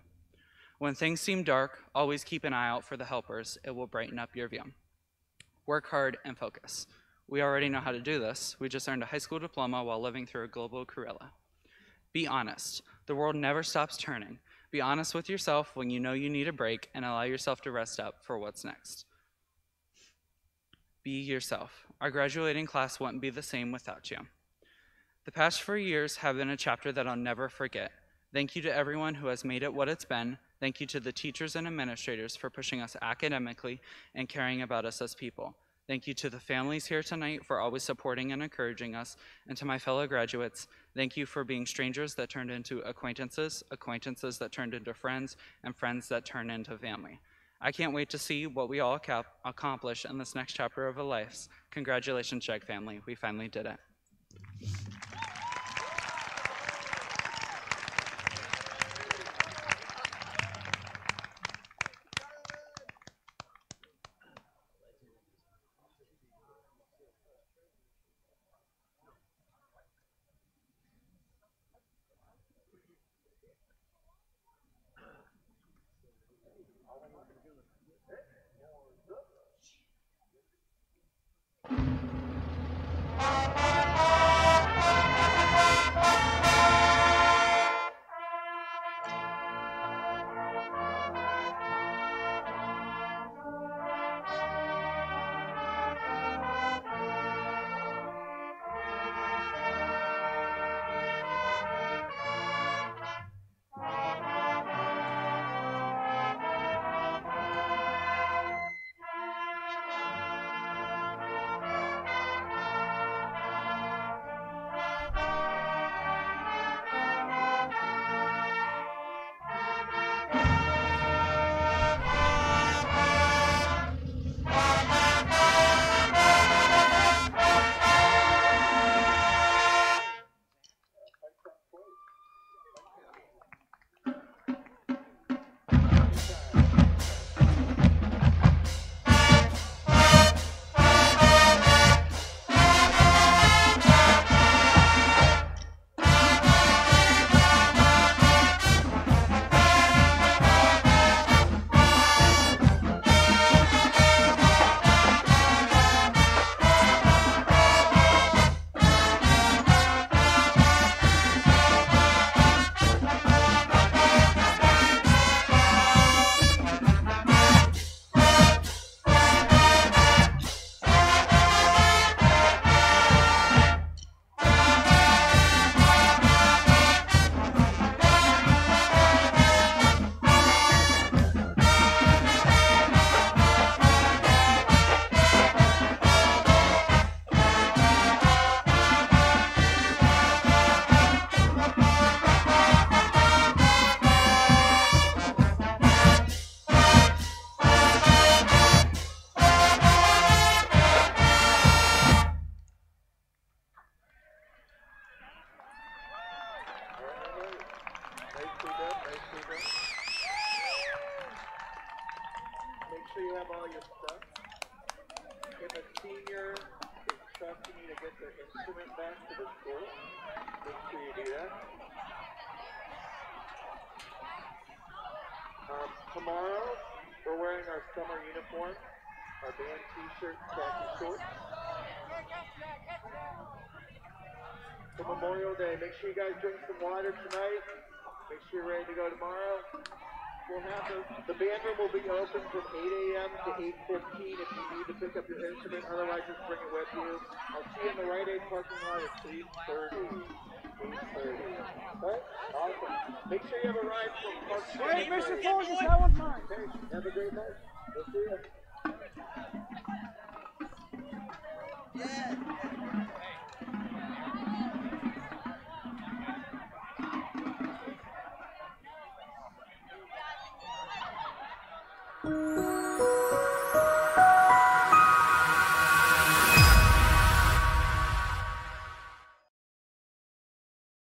When things seem dark, always keep an eye out for the helpers. It will brighten up your view. Work hard and focus. We already know how to do this. We just earned a high school diploma while living through a global Cruella. Be honest. The world never stops turning. Be honest with yourself when you know you need a break and allow yourself to rest up for what's next. Be yourself. Our graduating class wouldn't be the same without you. The past 4 years have been a chapter that I'll never forget. Thank you to everyone who has made it what it's been. Thank you to the teachers and administrators for pushing us academically and caring about us as people. Thank you to the families here tonight for always supporting and encouraging us. And to my fellow graduates, thank you for being strangers that turned into acquaintances, acquaintances that turned into friends, and friends that turned into family. I can't wait to see what we all accomplish in this next chapter of our lives. Congratulations, Jag family. We finally did it.
senior is trusting you to get their instrument back to the school. Make sure you do that. Tomorrow, we're wearing our summer uniform, our band t-shirt, khaki shorts. For Memorial Day, make sure you guys drink some water tonight. Make sure you're ready to go tomorrow. We'll have the band room will be open from 8 a.m. to 8:15 if you need to pick up your instrument. Otherwise, just bring it with you. I'll see you in the Rite Aid parking lot at 8:30. 8:30. Okay? Awesome. Make sure you have a ride from Park Street.
Wait, Mr. Foley, just that was mine.
Okay, have a great night. We'll see you.